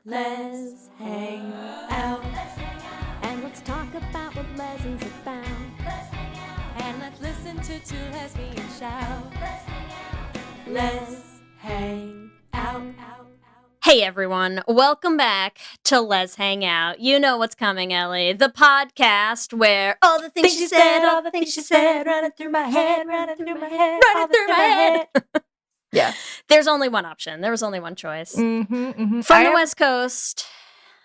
Lez Hang Out. And let's talk about what Lez is about. And let's listen to two lesbians shout. Lez Hang Out. Hey everyone, welcome back to Lez Hang Out. You know what's coming, Ellie. The podcast where all the things she said, all the things she said, running through my head, running through my head, running through my head. Yes. There's only one option. There was only one choice. From the West Coast,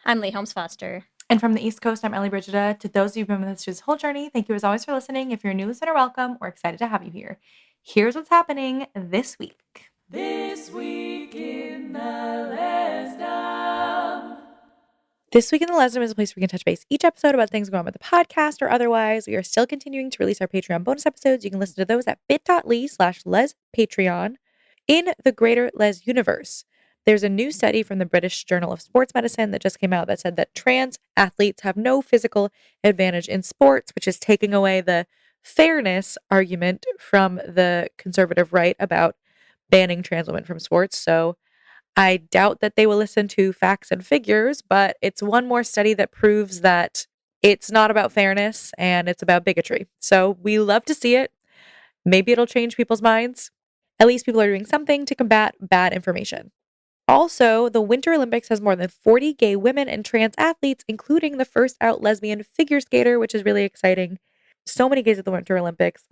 I'm Leigh Foster. And from the East Coast, I'm Ellie Brigida. To those of you who've been with us through this whole journey, thank you as always for listening. If you're a new listener, welcome. We're excited to have you here. Here's what's happening this week. This week in the Lesdom. This week in the Lesdom is a place where we can touch base each episode about things going on with the podcast or otherwise. We are still continuing to release our Patreon bonus episodes. You can listen to those at bit.ly/LesPatreon. In the greater Les universe, there's a new study from the British Journal of Sports Medicine that just came out that said that trans athletes have no physical advantage in sports, which is taking away the fairness argument from the conservative right about banning trans women from sports. So I doubt that they will listen to facts and figures, but it's one more study that proves that it's not about fairness and it's about bigotry. So we love to see it. Maybe it'll change people's minds. At least people are doing something to combat bad information. Also, the Winter Olympics has more than 40 gay women and trans athletes, including the first out lesbian figure skater, which is really exciting. So many gays at the Winter Olympics.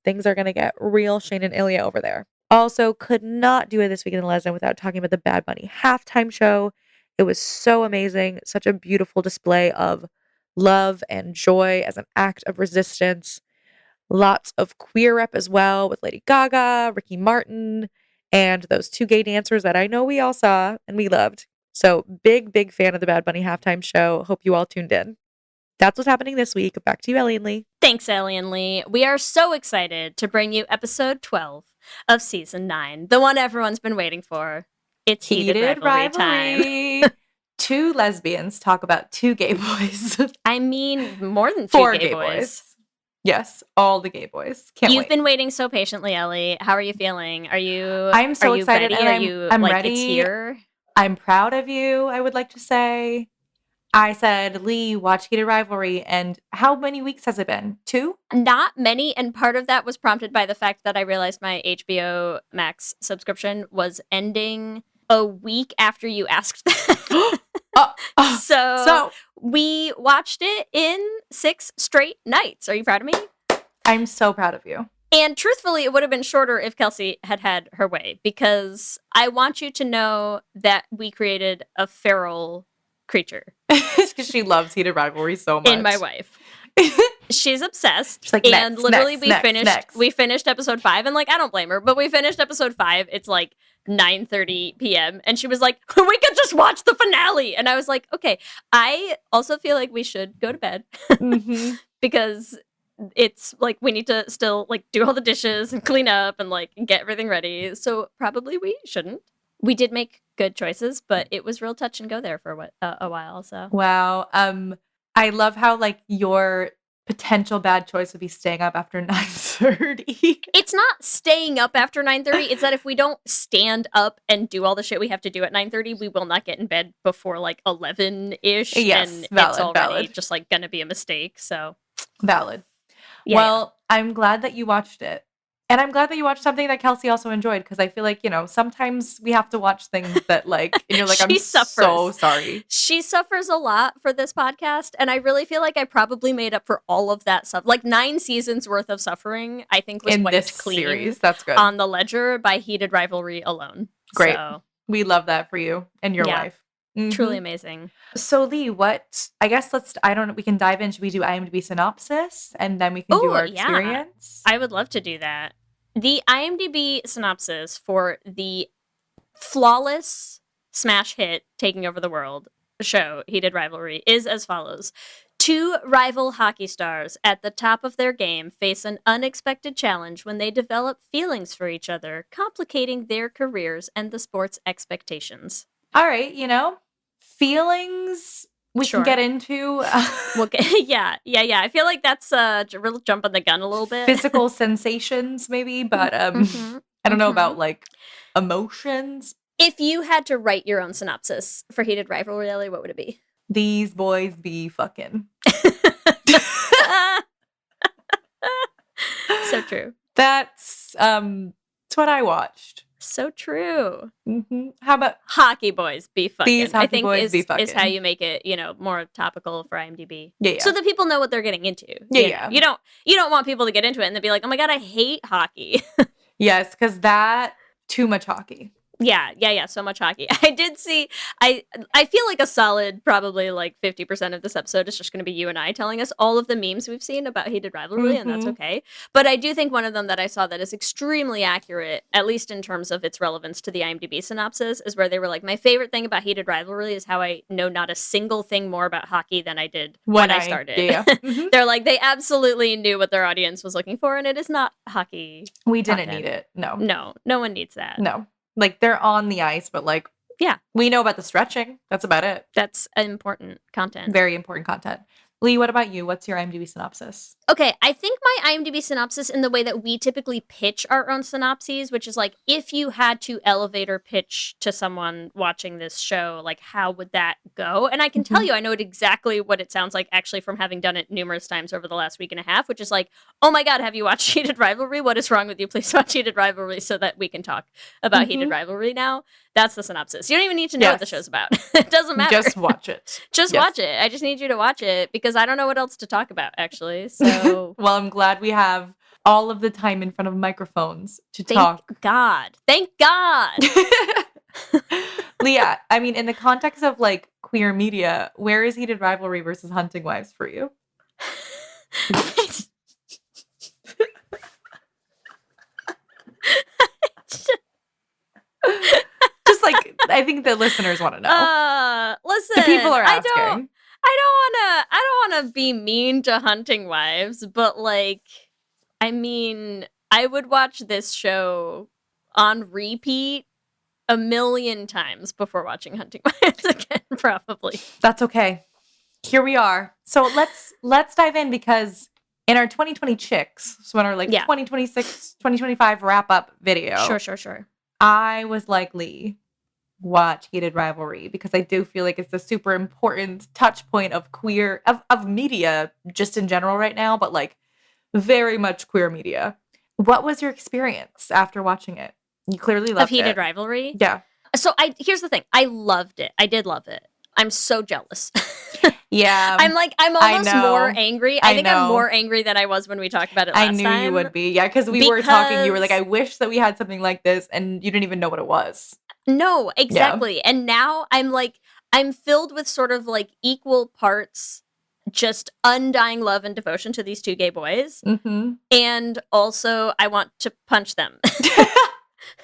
Things are going to get real Shane and Ilya over there. Also, could not do it this week in the Lesbian without talking about the Bad Bunny halftime show. It was so amazing. Such a beautiful display of love and joy as an act of resistance. Lots of queer rep as well with Lady Gaga, Ricky Martin, and those two gay dancers that I know we all saw and we loved. So big fan of the Bad Bunny halftime show. Hope you all tuned in. That's what's happening this week. Back to you, Ellie and Leigh. Thanks, Ellie and Leigh. We are so excited to bring you episode 12 of season 9, the one everyone's been waiting for. It's Heated Rivalry time. Two lesbians talk about two gay boys. I mean, more than two Four gay boys. Yes, all the gay boys. You've been waiting so patiently, Ellie. How are you feeling? I'm so excited. Ready? I'm like, ready. It's here? I'm proud of you, I would like to say. I said, Leigh, watch Heated Rivalry. And how many weeks has it been? 2? Not many. And part of that was prompted by the fact that I realized my HBO Max subscription was ending a week after you asked that. So we watched it in 6 straight nights. Are you proud of me? I'm so proud of you. And truthfully, it would have been shorter if Kelsey had had her way, because I want you to know that we created a feral creature. Because she loves Heated Rivalry so much. In my wife. She's obsessed. She's like, and literally we finished episode 5, and like, I don't blame her, but we finished episode 5. It's like 9:30 p.m. and she was like, we could just watch the finale. And I was like, okay. I also feel like we should go to bed because it's like we need to still like do all the dishes and clean up and like get everything ready. So probably we shouldn't. We did make good choices, but it was real touch and go there for a while. So wow. I love how like your potential bad choice would be staying up after 9:30. It's not staying up after 9:30. It's that if we don't stand up and do all the shit we have to do at 9:30, we will not get in bed before like 11-ish. Yes, and valid, it's already valid. just like gonna be a mistake. So valid. Yeah, well, I'm glad that you watched it. And I'm glad that you watched something that Kelsey also enjoyed, because I feel like, you know, sometimes we have to watch things that like, and you're like, I'm so sorry. She suffers a lot for this podcast, and I really feel like I probably made up for all of that stuff. Like 9 seasons worth of suffering, I think, was in wiped this clean series. That's good. On the ledger by Heated Rivalry alone. Great. So, we love that for you and your wife. Truly amazing. So Leigh, we can dive in. Should we do IMDb synopsis and then we can do our experience? I would love to do that. The IMDb synopsis for the flawless smash hit taking over the world show, Heated Rivalry, is as follows. 2 rival hockey stars at the top of their game face an unexpected challenge when they develop feelings for each other, complicating their careers and the sport's expectations. All right, feelings we can get into. Yeah. I feel like that's real jumping the gun a little bit. Physical sensations, maybe, but I don't know about like emotions. If you had to write your own synopsis for Heated Rivalry, Ellie, what would it be? These boys be fucking. So true. That's what I watched. So true. Mm-hmm. How about hockey boys be fucking? These hockey I think boys is, be fucking. is how you make it, more topical for IMDb. Yeah. So that people know what they're getting into. Yeah. You don't want people to get into it and then be like, oh my God, I hate hockey. Yes, because that too much hockey. Yeah. So much hockey. I did see. I feel like a solid, probably like 50% of this episode is just going to be you and I telling us all of the memes we've seen about Heated Rivalry, and that's okay. But I do think one of them that I saw that is extremely accurate, at least in terms of its relevance to the IMDb synopsis, is where they were like, my favorite thing about Heated Rivalry is how I know not a single thing more about hockey than I did when I started. Yeah. Mm-hmm. They're like, they absolutely knew what their audience was looking for, and it is not hockey. We didn't need it. No one needs that. No. Like, they're on the ice, but like, yeah, we know about the stretching. That's about it. That's important content. Very important content. Leigh, what about you? What's your IMDb synopsis? Okay, I think my IMDb synopsis, in the way that we typically pitch our own synopses, which is like, if you had to elevator pitch to someone watching this show, like, how would that go? And I can tell you, I know exactly what it sounds like, actually, from having done it numerous times over the last week and a half, which is like, oh my God, have you watched Heated Rivalry? What is wrong with you? Please watch Heated Rivalry so that we can talk about Heated Rivalry now. That's the synopsis. You don't even need to know what the show's about. It doesn't matter. Just watch it. Just watch it. I just need you to watch it because I don't know what else to talk about, actually. So, well, I'm glad we have all of the time in front of microphones to talk. Thank God. Leah, I mean, in the context of like queer media, where is Heated Rivalry versus Hunting Wives for you? Just like, I think the listeners want to know. Listen, the people are asking. I don't wanna be mean to Hunting Wives, but like, I mean, I would watch this show on repeat a million times before watching Hunting Wives again, probably. That's okay. Here we are. So let's dive in, because in our 2020 chicks, so in our 2026, 2025 wrap up video. Sure. I was like, Leigh, watch Heated Rivalry, because I do feel like it's a super important touch point of queer, of media just in general right now, but like very much queer media. What was your experience after watching it? You clearly loved it. Of Heated Rivalry? Yeah. So here's the thing. I loved it. I did love it. I'm so jealous. Yeah. I'm almost more angry. I think I'm more angry than I was when we talked about it last time. I knew you would be. Yeah, because we were talking. You were like, I wish that we had something like this, and you didn't even know what it was. No, exactly. Yeah. And now I'm filled with sort of like equal parts just undying love and devotion to these two gay boys. Mm-hmm. And also I want to punch them.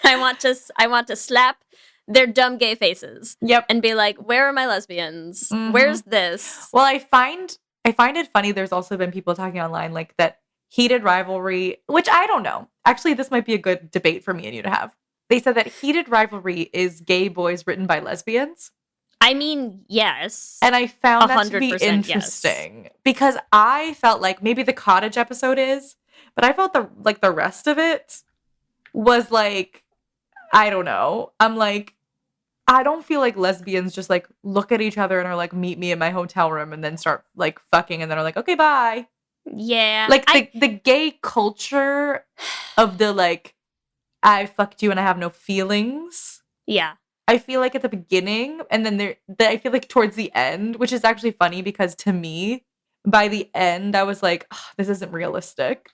I want to slap their dumb gay faces. Yep. And be like, where are my lesbians? Mm-hmm. Where's this? Well, I find it funny. There's also been people talking online like that Heated Rivalry, which I don't know. Actually, this might be a good debate for me and you to have. They said that Heated Rivalry is gay boys written by lesbians. I mean, yes. And I found that to be interesting because I felt like maybe the cottage episode is, but I felt the rest of it was like, I don't know. I'm like, I don't feel like lesbians just like look at each other and are like, meet me in my hotel room and then start like fucking and then are like, okay, bye. Yeah. Like the gay culture of the like, I fucked you and I have no feelings. Yeah. I feel like at the beginning and then I feel like towards the end, which is actually funny because to me, by the end, I was like, oh, this isn't realistic.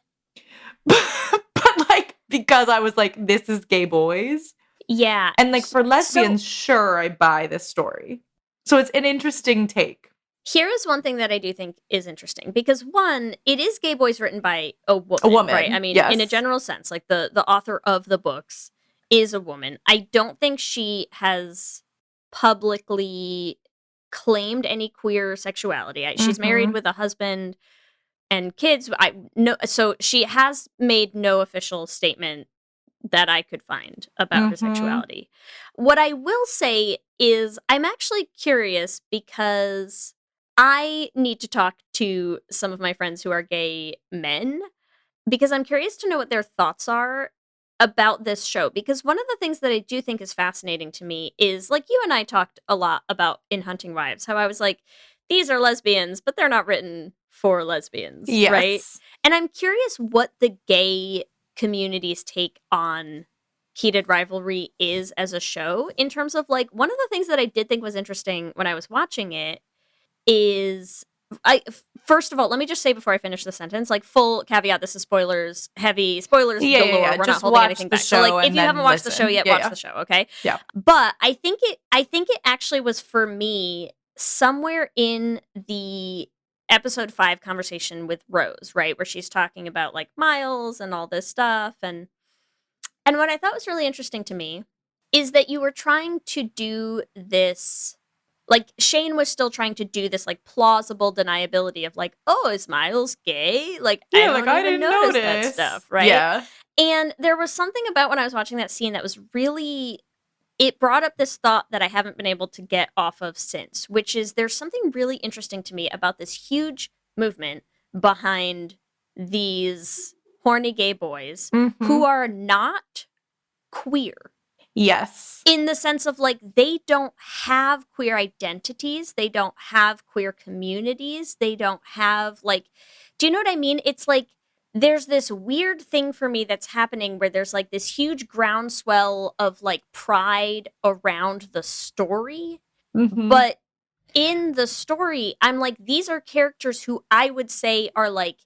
But like, because I was like, this is gay boys. Yeah. And like for lesbians, sure, I buy this story. So it's an interesting take. Here is one thing that I do think is interesting because one, it is gay boys written by a woman, right? I mean, in a general sense, like the author of the books is a woman. I don't think she has publicly claimed any queer sexuality. She's married with a husband and kids. So she has made no official statement that I could find about her sexuality. What I will say is I'm actually curious because I need to talk to some of my friends who are gay men because I'm curious to know what their thoughts are about this show, because one of the things that I do think is fascinating to me is, like, you and I talked a lot about in Hunting Wives, how I was like, these are lesbians, but they're not written for lesbians, right? Yes. And I'm curious what the gay community's take on Heated Rivalry is as a show, in terms of, like, one of the things that I did think was interesting when I was watching it is, first of all, let me just say before I finish the sentence, like, full caveat, this is spoilers, heavy spoilers galore. We're Just not holding watch anything the back. So, like, show if and you then haven't watched the listen. show yet, Yeah, watch yeah. the show, okay? Yeah. But I think it actually was, for me, somewhere in the episode 5 conversation with Rose, right, where she's talking about, like, Miles and all this stuff, and what I thought was really interesting to me is that you were trying to do this, like, Shane was still trying to do this, like, plausible deniability of, like, oh, is Miles gay? Like, I Yeah, don't like, I even didn't notice that notice. stuff, right? Yeah. And there was something about when I was watching that scene that was really, it brought up this thought that I haven't been able to get off of since, which is there's something really interesting to me about this huge movement behind these horny gay boys Mhm. who are not queer. Yes. In the sense of, like, they don't have queer identities, they don't have queer communities, they don't have, like, do you know what I mean? It's like there's this weird thing for me that's happening where there's, like, this huge groundswell of, like, pride around the story, Mhm. but in the story, I'm like, these are characters who I would say are, like,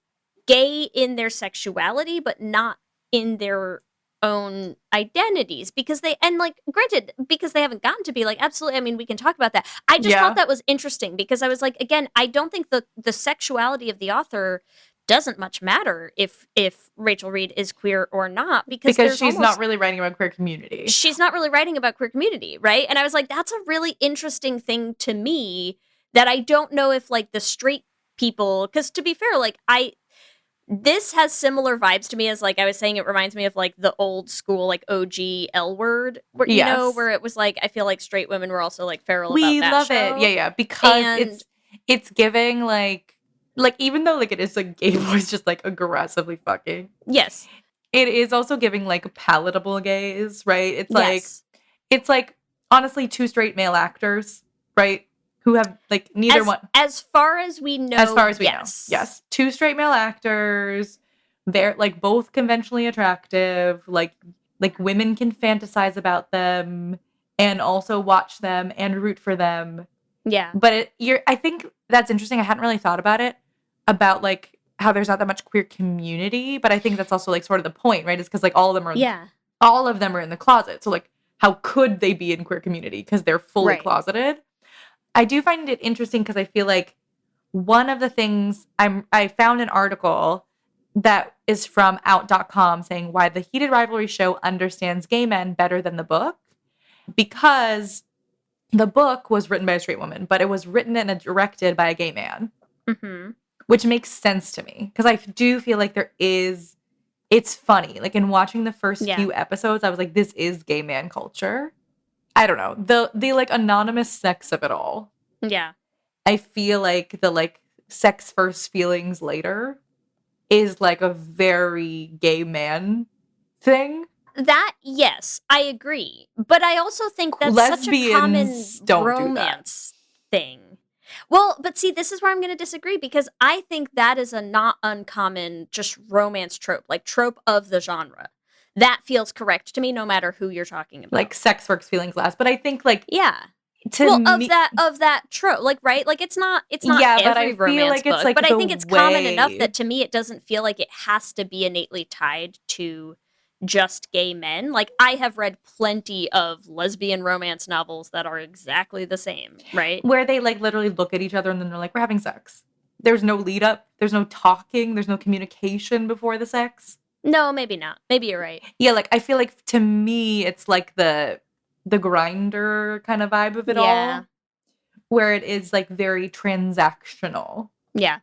gay in their sexuality, but not in their own identities, because they, and, like, granted, because they haven't gotten to be, like, absolutely, I mean, we can talk about that. I just Yeah. thought that was interesting, because I was like, again, I don't think the sexuality of the author doesn't much matter if Rachel Reed is queer or not, because she's not really writing about queer community. she's not really writing about queer community, right? And I was like, that's a really interesting thing to me that I don't know if, like, the straight people, because to be fair, like, this has similar vibes to me as, like, I was saying, it reminds me of, like, the old school, like, OG L Word, where, you know, Yes. where it was like, I feel like straight women were also, like, feral We about that love show. it. Yeah, because And- it's giving, like, even though, like, it is, like, gay boys just, like, aggressively fucking, Yes. it is also giving, like, palatable gays, right? It's Yes. it's like honestly 2 straight male actors, right? Who have, like, neither one. As far as we know, As far as we yes. know. Yes. 2 straight male actors. They're, like, both conventionally attractive. Like women can fantasize about them and also watch them and root for them. Yeah. But I think that's interesting. I hadn't really thought about it, about, like, how there's not that much queer community. But I think that's also, like, sort of the point, right? Is because, like, all of them are in the closet. So, like, how could they be in queer community? Because they're fully Right. closeted. I do find it interesting because I feel like one of the things I found an article that is from out.com saying why the Heated Rivalry show understands gay men better than the book, because the book was written by a straight woman, but it was written and directed by a gay man, Mm-hmm. which makes sense to me because I do feel like it's funny. Like, in watching the first few episodes, I was like, this is gay man culture. I don't know. The like, anonymous sex of it all. Yeah. I feel like the, like, sex first, feelings later is, like, a very gay man thing. That, yes, I agree. But I also think that's such a common Lesbians don't do that. romance thing. Well, but see, this is where I'm going to disagree, because I think that is a not uncommon just romance trope, like trope of the genre. That feels correct to me no matter who you're talking about. Like, sex first, feelings last. But I think, like, yeah. Of that trope, like, right? Like, it's not Yeah, but every I feel romance like it's, book, like, but I the think it's common enough way- that to me it doesn't feel like it has to be innately tied to just gay men. Like, I have read plenty of lesbian romance novels that are exactly the same, right? where they, like, literally look at each other and then they're like, we're having sex. There's no lead up. There's no talking. There's no communication before the sex. No, maybe not. Maybe you're right. Yeah, like, I feel like, to me, it's like the grinder kind of vibe of it all, where it is, like, very transactional. Yeah.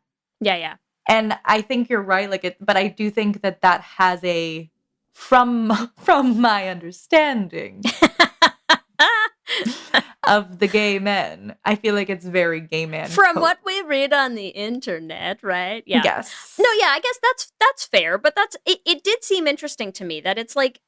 And I think you're right, like, but I do think that has a, from my understanding, of the gay men. I feel like it's very gay man. From what we read on the internet, right? Yeah. Yes. No, yeah, I guess that's fair, but it did seem interesting to me that it's like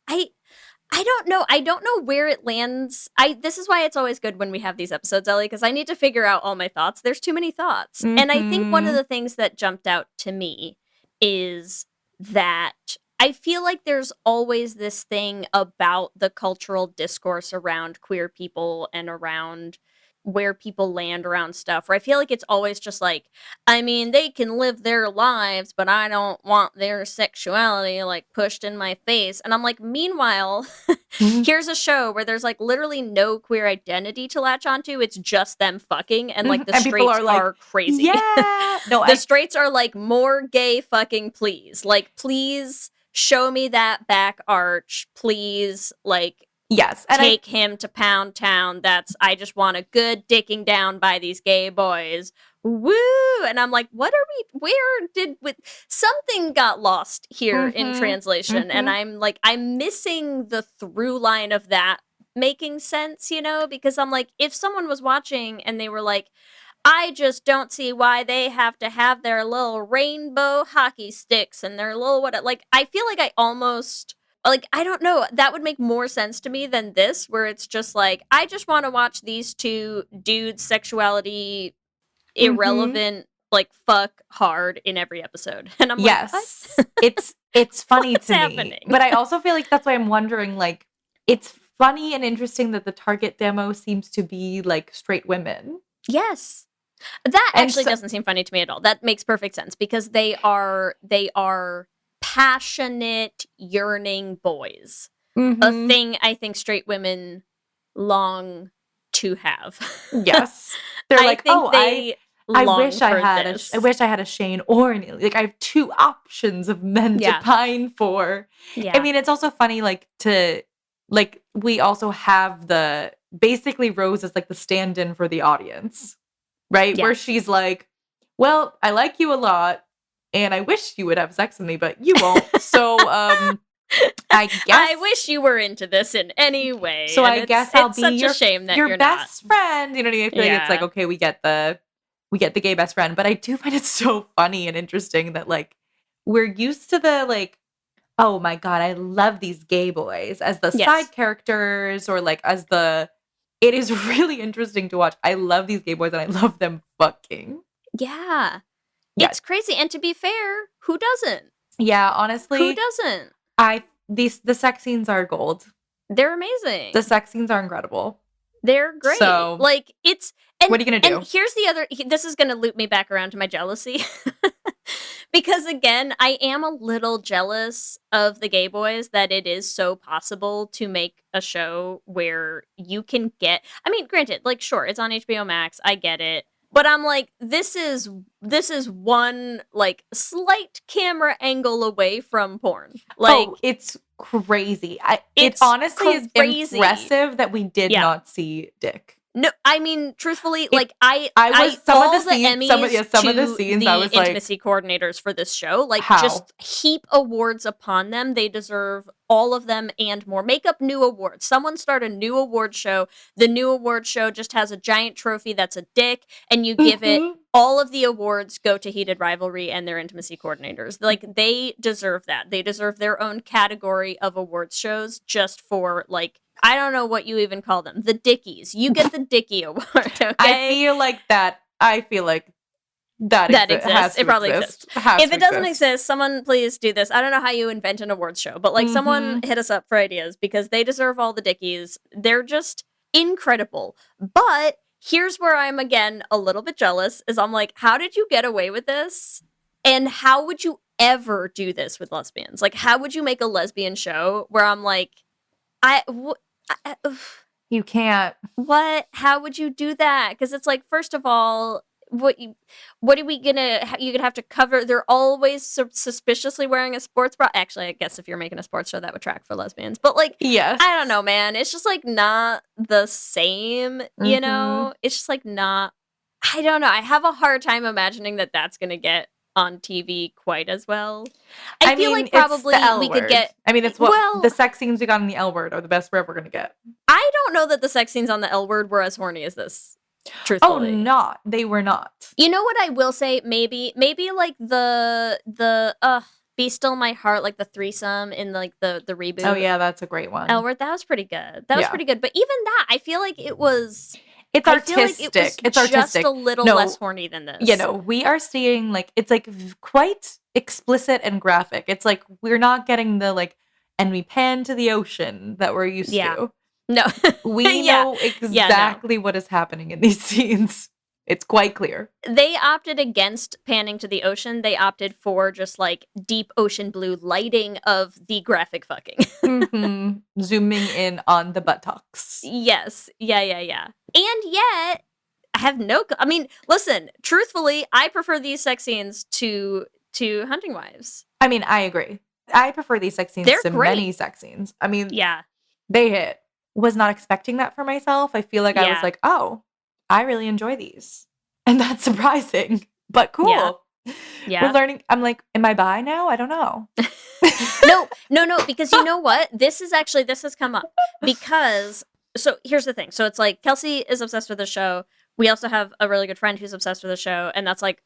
I don't know. I don't know where it lands. This is why it's always good when we have these episodes, Ellie, because I need to figure out all my thoughts. There's too many thoughts. And I think one of the things that jumped out to me is that I feel like there's always this thing about the cultural discourse around queer people and around where people land around stuff, where I feel like it's always just like, I mean, they can live their lives, but I don't want their sexuality like pushed in my face. And I'm like, meanwhile, here's a show where there's like literally no queer identity to latch onto. It's just them fucking, and like the And people straights are crazy. Yeah. No, the straights are like, more gay fucking, please. Like, please show me that back arch. Please, like, yes, and take him to Pound Town. I just want a good dicking down by these gay boys. Woo! And I'm like, something got lost here in translation. And I'm like, I'm missing the through line of that making sense, because I'm like, if someone was watching and they were like, I just don't see why they have to have their little rainbow hockey sticks and their little I feel like I almost, I don't know, that would make more sense to me than this, where it's just like, I just want to watch these two dudes' sexuality irrelevant, fuck hard in every episode. And I'm like, what? it's funny What's to me. happening? But I also feel like that's why I'm wondering, like, it's funny and interesting that the target demo seems to be like straight women. Yes. That actually doesn't seem funny to me at all. That makes perfect sense, because they are passionate, yearning boys. A thing I think straight women long to have. Yes. They're like, I wish I had a Shane or an Ilya. Like, I have two options of men to pine for. Yeah. I mean, it's also funny, we also have basically Rose is like the stand-in for the audience, right? Yeah. Where she's like, well, I like you a lot, and I wish you would have sex with me, but you won't. So, I guess I wish you were into this in any way. So I guess I'll be such a shame that your you're best friend. You know what I mean? I feel like it's like, okay, we get the gay best friend, but I do find it so funny and interesting that we're used to the oh my god, I love these gay boys as the side characters, or as the. It is really interesting to watch. I love these gay boys and I love them fucking. Yeah. It's crazy. And to be fair, who doesn't? Yeah, honestly. Who doesn't? The sex scenes are gold. They're amazing. The sex scenes are incredible. They're great. So, what are you going to do? And here's this is going to loop me back around to my jealousy. Because again, I am a little jealous of the gay boys that it is so possible to make a show where you can get, I mean, granted, sure, it's on HBO Max. I get it. But I'm like, this is one slight camera angle away from porn. It's crazy. It honestly is impressive that we did not see dick. No, I mean, truthfully, some of the scenes I was like, intimacy coordinators for this show, how? Just heap awards upon them. They deserve all of them and more. Make up new awards. Someone start a new award show. The new award show just has a giant trophy that's a dick, and you give it all of the awards go to Heated Rivalry and their intimacy coordinators. They deserve that. They deserve their own category of awards shows just for I don't know what you even call them. The Dickies. You get the Dickie Award, okay? I feel like that exists. It probably exists. If it doesn't exist, someone please do this. I don't know how you invent an awards show, but someone hit us up for ideas, because they deserve all the Dickies. They're just incredible. But here's where I'm, again, a little bit jealous, is I'm like, how did you get away with this? And how would you ever do this with lesbians? How would you make a lesbian show where I'm like, you can't. What? How would you do that? Because it's first of all, what are we gonna? You're gonna have to cover. They're always suspiciously wearing a sports bra. Actually, I guess if you're making a sports show, that would track for lesbians. But yes. I don't know, man. It's just not the same. You know, it's just not. I don't know. I have a hard time imagining that that's gonna get on TV quite as well. I feel mean, like probably it's the L we could word. get. I mean, it's what Well- the sex scenes we got in the L word are the best we're ever gonna get. I don't know that the sex scenes on the L word were as horny as this. Oh, Truthfully, they were not. You know what I will say? Maybe like the Be Still My Heart, like the threesome in like the reboot. Oh yeah, that's a great one. L word, that was pretty good. That was Yeah. pretty good. But even that, I feel like it was. It's I artistic. feel like it was It's just artistic. a little No, less horny than this. You know, we are seeing like it's like quite explicit and graphic. It's like we're not getting the like, and we pan to the ocean that we're used to. No. We Yeah. know exactly what is happening in these scenes. It's quite clear. They opted against panning to the ocean. They opted for just like deep ocean blue lighting of the graphic fucking. Mhm. Zooming in on the buttocks. Yes. Yeah. And yet, I have I mean, listen, truthfully, I prefer these sex scenes to Hunting Wives. I mean, I agree. I prefer these sex scenes They're to great. many sex scenes. I mean, Yeah. they hit. Was not expecting that for myself. I feel like I was Yeah. like, oh, I really enjoy these. And that's surprising, but cool. Yeah. We're learning. I'm like, am I bi now? I don't know. No, because you know what? This has come up because, so here's the thing. So it's like Kelsey is obsessed with the show. We also have a really good friend who's obsessed with the show. And that's like,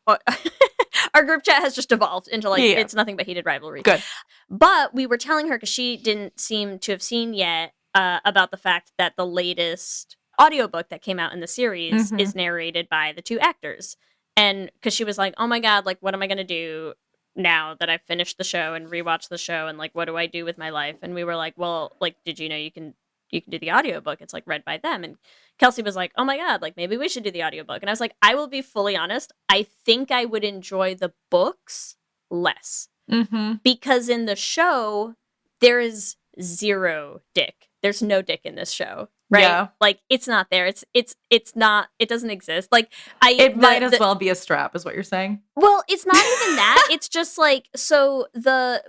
our group chat has just evolved into like, Yeah. it's nothing but heated rivalry. Good. But we were telling her, because she didn't seem to have seen yet, about the fact that the latest audiobook that came out in the series Mhm. is narrated by the two actors. And because she was like, oh my God, like, what am I going to do now that I've finished the show and rewatched the show? And like, what do I do with my life? And we were like, well, like, did you know you can do the audiobook? It's like read by them. And Kelsey was like, oh my God, like maybe we should do the audiobook. And I was like, I will be fully honest. I think I would enjoy the books less Mm-hmm. because in the show, there is zero dick. There's no dick in this show. Right? Yeah. Like it's not there. It's not, it doesn't exist. Like It might as well be a strap, is what you're saying. Well, it's not even that. It's just like, so the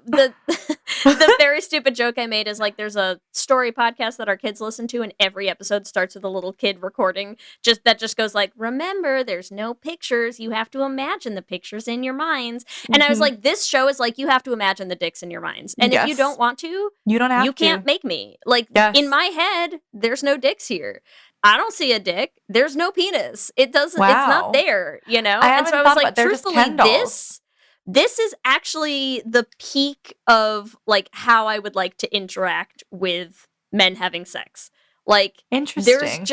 the very stupid joke I made is like, there's a story podcast that our kids listen to, and every episode starts with a little kid recording that just goes like, remember, there's no pictures. You have to imagine the pictures in your minds. And I was Mhm. like, this show is like, you have to imagine the dicks in your minds. And if you Yes. don't want to, You don't have you to. can't make me. Like Yes. in my head, there's no dicks here. I don't see a dick. There's no penis. It doesn't. It's Wow. not there. You know. I And so haven't I was thought like, about- they're just truthfully, Ken dolls. this is actually the peak of like how I would like to interact with men having sex. Like Interesting.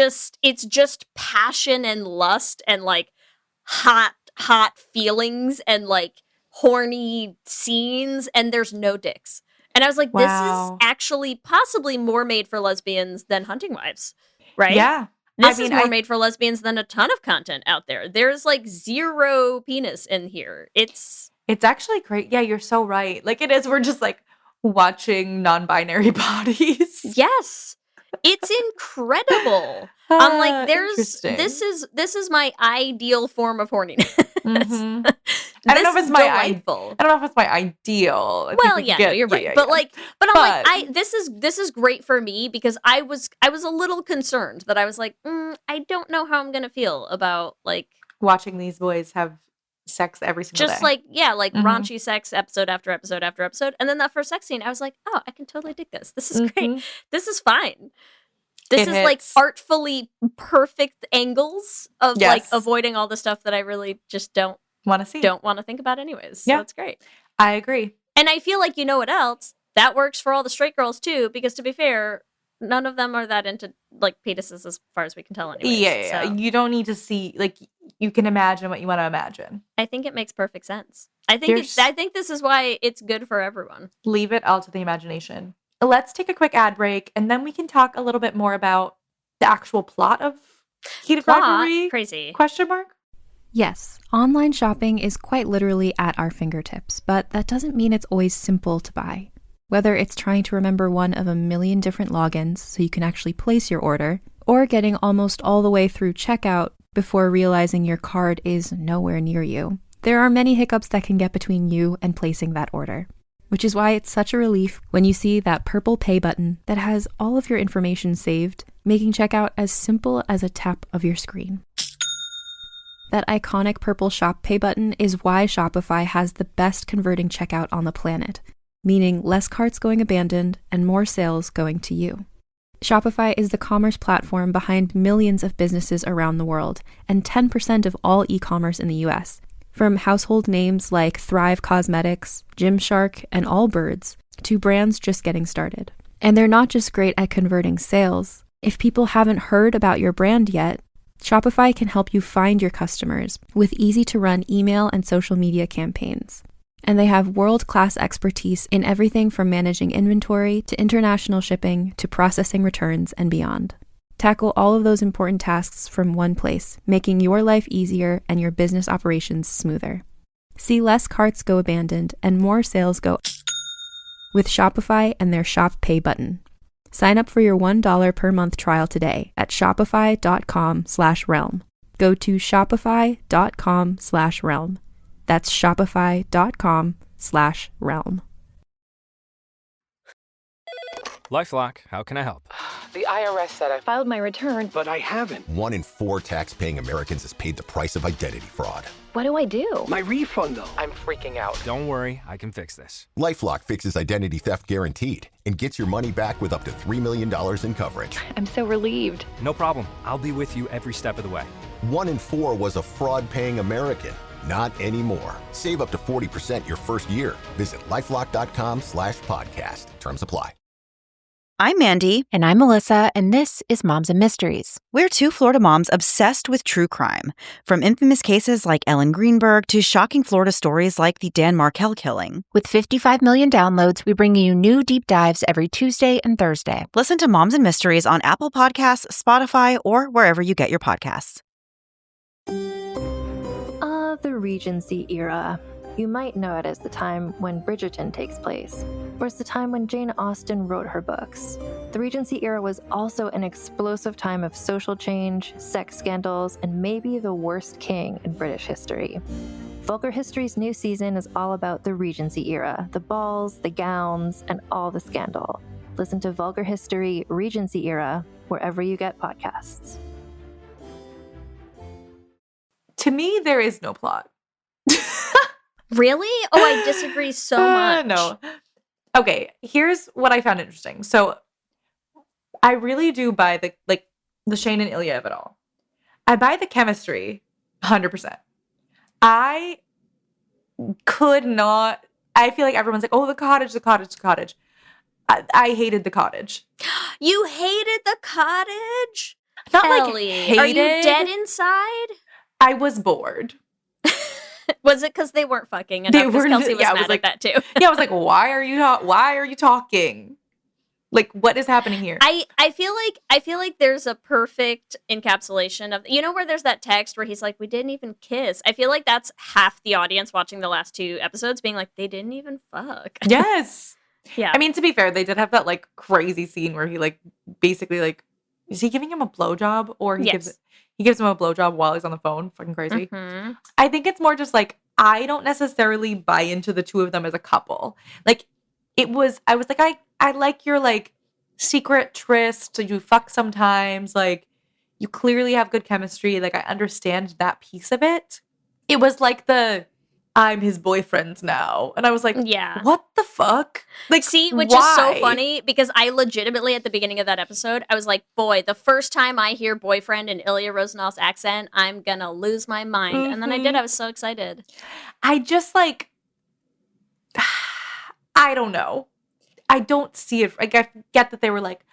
it's just passion and lust and like hot feelings and like horny scenes, and there's no dicks. And I was like, this Wow. is actually possibly more made for lesbians than Hunting Wives, right? Yeah. This I is mean, more made for lesbians than a ton of content out there. There's like zero penis in here. It's actually great. Yeah, you're so right. Like it is. We're just like watching non-binary bodies. yes, it's incredible. I'm like, Interesting. this is my ideal form of horniness. Mhm. I don't know if This it's is my delightful. I don't know if it's my ideal. I think Well, we yeah, get- no, you're right. yeah, but yeah. like, but I'm like, But- this is great for me because I was a little concerned that I was like, I don't know how I'm gonna feel about like watching these boys have sex every single just day. like like Mhm. raunchy sex episode after episode after episode, and then that first sex scene, I was like, oh, I can totally dig this. This is great. Mhm. This is fine. This It is like hits. artfully perfect angles of like Yes. avoiding all the stuff that I really just don't Want to see? want to think about anyways. So Yeah. it's great. I agree. And I feel like, you know what else? That works for all the straight girls too, because to be fair, none of them are that into like penises as far as we can tell anyways. Yeah. So You don't need to see. Like you can imagine what you want to imagine. I think it makes perfect sense. I think this is why it's good for everyone. Leave it all to the imagination. Let's take a quick ad break, and then we can talk a little bit more about the actual plot of Heated Rivalry? Crazy. Question mark? Yes, online shopping is quite literally at our fingertips, but that doesn't mean it's always simple to buy. Whether it's trying to remember one of a million different logins so you can actually place your order, or getting almost all the way through checkout before realizing your card is nowhere near you, there are many hiccups that can get between you and placing that order. Which is why it's such a relief when you see that purple pay button that has all of your information saved, making checkout as simple as a tap of your screen. That iconic purple Shop Pay button is why Shopify has the best converting checkout on the planet, meaning less carts going abandoned and more sales going to you. Shopify is the commerce platform behind millions of businesses around the world and 10% of all e-commerce in the US, from household names like Thrive Cosmetics, Gymshark, and Allbirds, to brands just getting started. And they're not just great at converting sales. If people haven't heard about your brand yet, Shopify can help you find your customers with easy-to-run email and social media campaigns. And they have world-class expertise in everything from managing inventory to international shipping to processing returns and beyond. Tackle all of those important tasks from one place, making your life easier and your business operations smoother. See less carts go abandoned and more sales go with Shopify and their Shop Pay button. Sign up for your $1 per month trial today at shopify.com/realm. Go to shopify.com/realm. That's shopify.com/realm. LifeLock, how can I help? The IRS said I filed my return, But I haven't. 1 in 4 tax-paying Americans has paid the price of identity fraud. What do I do? My refund, though. I'm freaking out. Don't worry, I can fix this. LifeLock fixes identity theft guaranteed and gets your money back with up to $3 million in coverage. I'm so relieved. No problem. I'll be with you every step of the way. 1 in 4 was a fraud-paying American. Not anymore. Save up to 40% your first year. Visit LifeLock.com/podcast. Terms apply. I'm Mandy. And I'm Melissa, and this is Moms and Mysteries. We're two Florida moms obsessed with true crime. From infamous cases like Ellen Greenberg to shocking Florida stories like the Dan Markel killing. With 55 million downloads, we bring you new deep dives every Tuesday and Thursday. Listen to Moms and Mysteries on Apple Podcasts, Spotify, or wherever you get your podcasts. The Regency era. You might know it as the time when Bridgerton takes place, or it's the time when Jane Austen wrote her books. The Regency era was also an explosive time of social change, sex scandals, and maybe the worst king in British history. Vulgar History's new season is all about the Regency era, the balls, the gowns, and all the scandal. Listen to Vulgar History Regency era wherever you get podcasts. To me, there is no plot. Really? Oh, I disagree so much. No. Okay, here's what I found interesting. So I really do buy the Shane and Ilya of it all. I buy the chemistry 100%. I could not. I feel like everyone's like, oh, the cottage. I hated the cottage. You hated the cottage? Not Ellie, like hated. Are you dead inside? I was bored. Was it because they weren't fucking enough? They Because weren't. Kelsey was Yeah, I mad was like at that too. Yeah, I was like, why are you talking? Like, what is happening here? I feel like there's a perfect encapsulation of, you know, where there's that text where he's like, we didn't even kiss. I feel like that's half the audience watching the last 2 episodes being like, they didn't even fuck. Yes. Yeah. I mean, to be fair, they did have that like crazy scene where he like basically like, is he giving him a blowjob or he gives him a blowjob while he's on the phone? Fucking crazy. Mm-hmm. I think it's more just like, I don't necessarily buy into the two of them as a couple. Like I was like, I like your like secret tryst. You fuck sometimes. Like you clearly have good chemistry. Like I understand that piece of it. It was like I'm his boyfriend now. And I was like, yeah, what the fuck? Like, see, which why? is so funny because I legitimately at the beginning of that episode, I was like, boy, the first time I hear boyfriend in Ilya Rosendahl's accent, I'm gonna lose my mind. Mm-hmm. And then I did. I was so excited. I just like, I don't know. I don't see it. I get that they were like,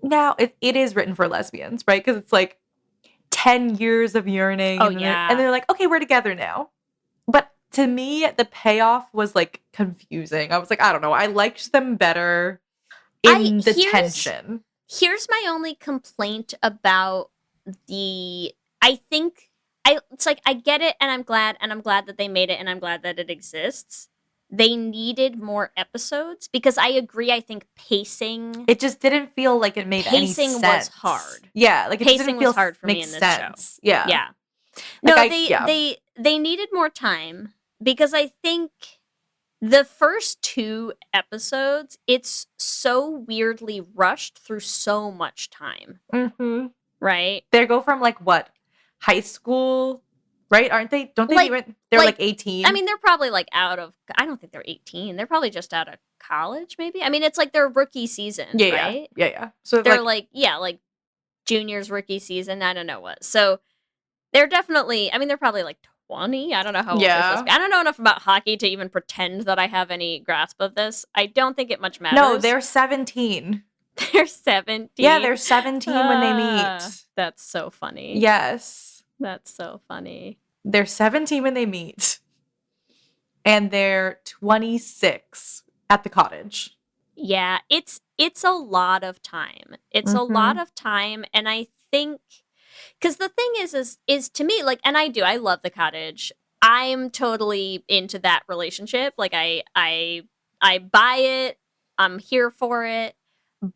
now it is written for lesbians, right? Because it's like 10 years of yearning. Oh, and yeah. And they're like, okay, we're together now. But to me, the payoff was like confusing. I was like, I don't know. I liked them better in the tension. Here's my only complaint about it's like I get it and I'm glad that they made it and I'm glad that it exists. They needed more episodes because I agree. I think pacing. It just didn't feel like it made any sense. Pacing was hard. Yeah, like it pacing didn't feel was hard for me in this sense. show. Yeah, yeah. Like No, they needed more time because I think the first 2 episodes, it's so weirdly rushed through so much time. Mm-hmm. Right? They go from like what, high school right? Aren't they? Don't they Like- even? They're like, 18. I mean, they're probably like I don't think they're 18. They're probably just out of college, maybe. I mean, it's like their rookie season, right? Yeah. So They're like juniors rookie season. I don't know what. So they're definitely, I mean, they're probably like 20. I don't know how old they're supposed to be. I don't know enough about hockey to even pretend that I have any grasp of this. I don't think it much matters. no, they're 17. They're 17. Yeah, they're 17 when they meet. That's so funny. Yes. That's so funny. They're 17 when they meet. And they're 26 at the cottage. Yeah, it's a lot of time. It's a lot of time, and I think because the thing is to me, like, and I love the cottage. I'm totally into that relationship. Like I buy it. I'm here for it.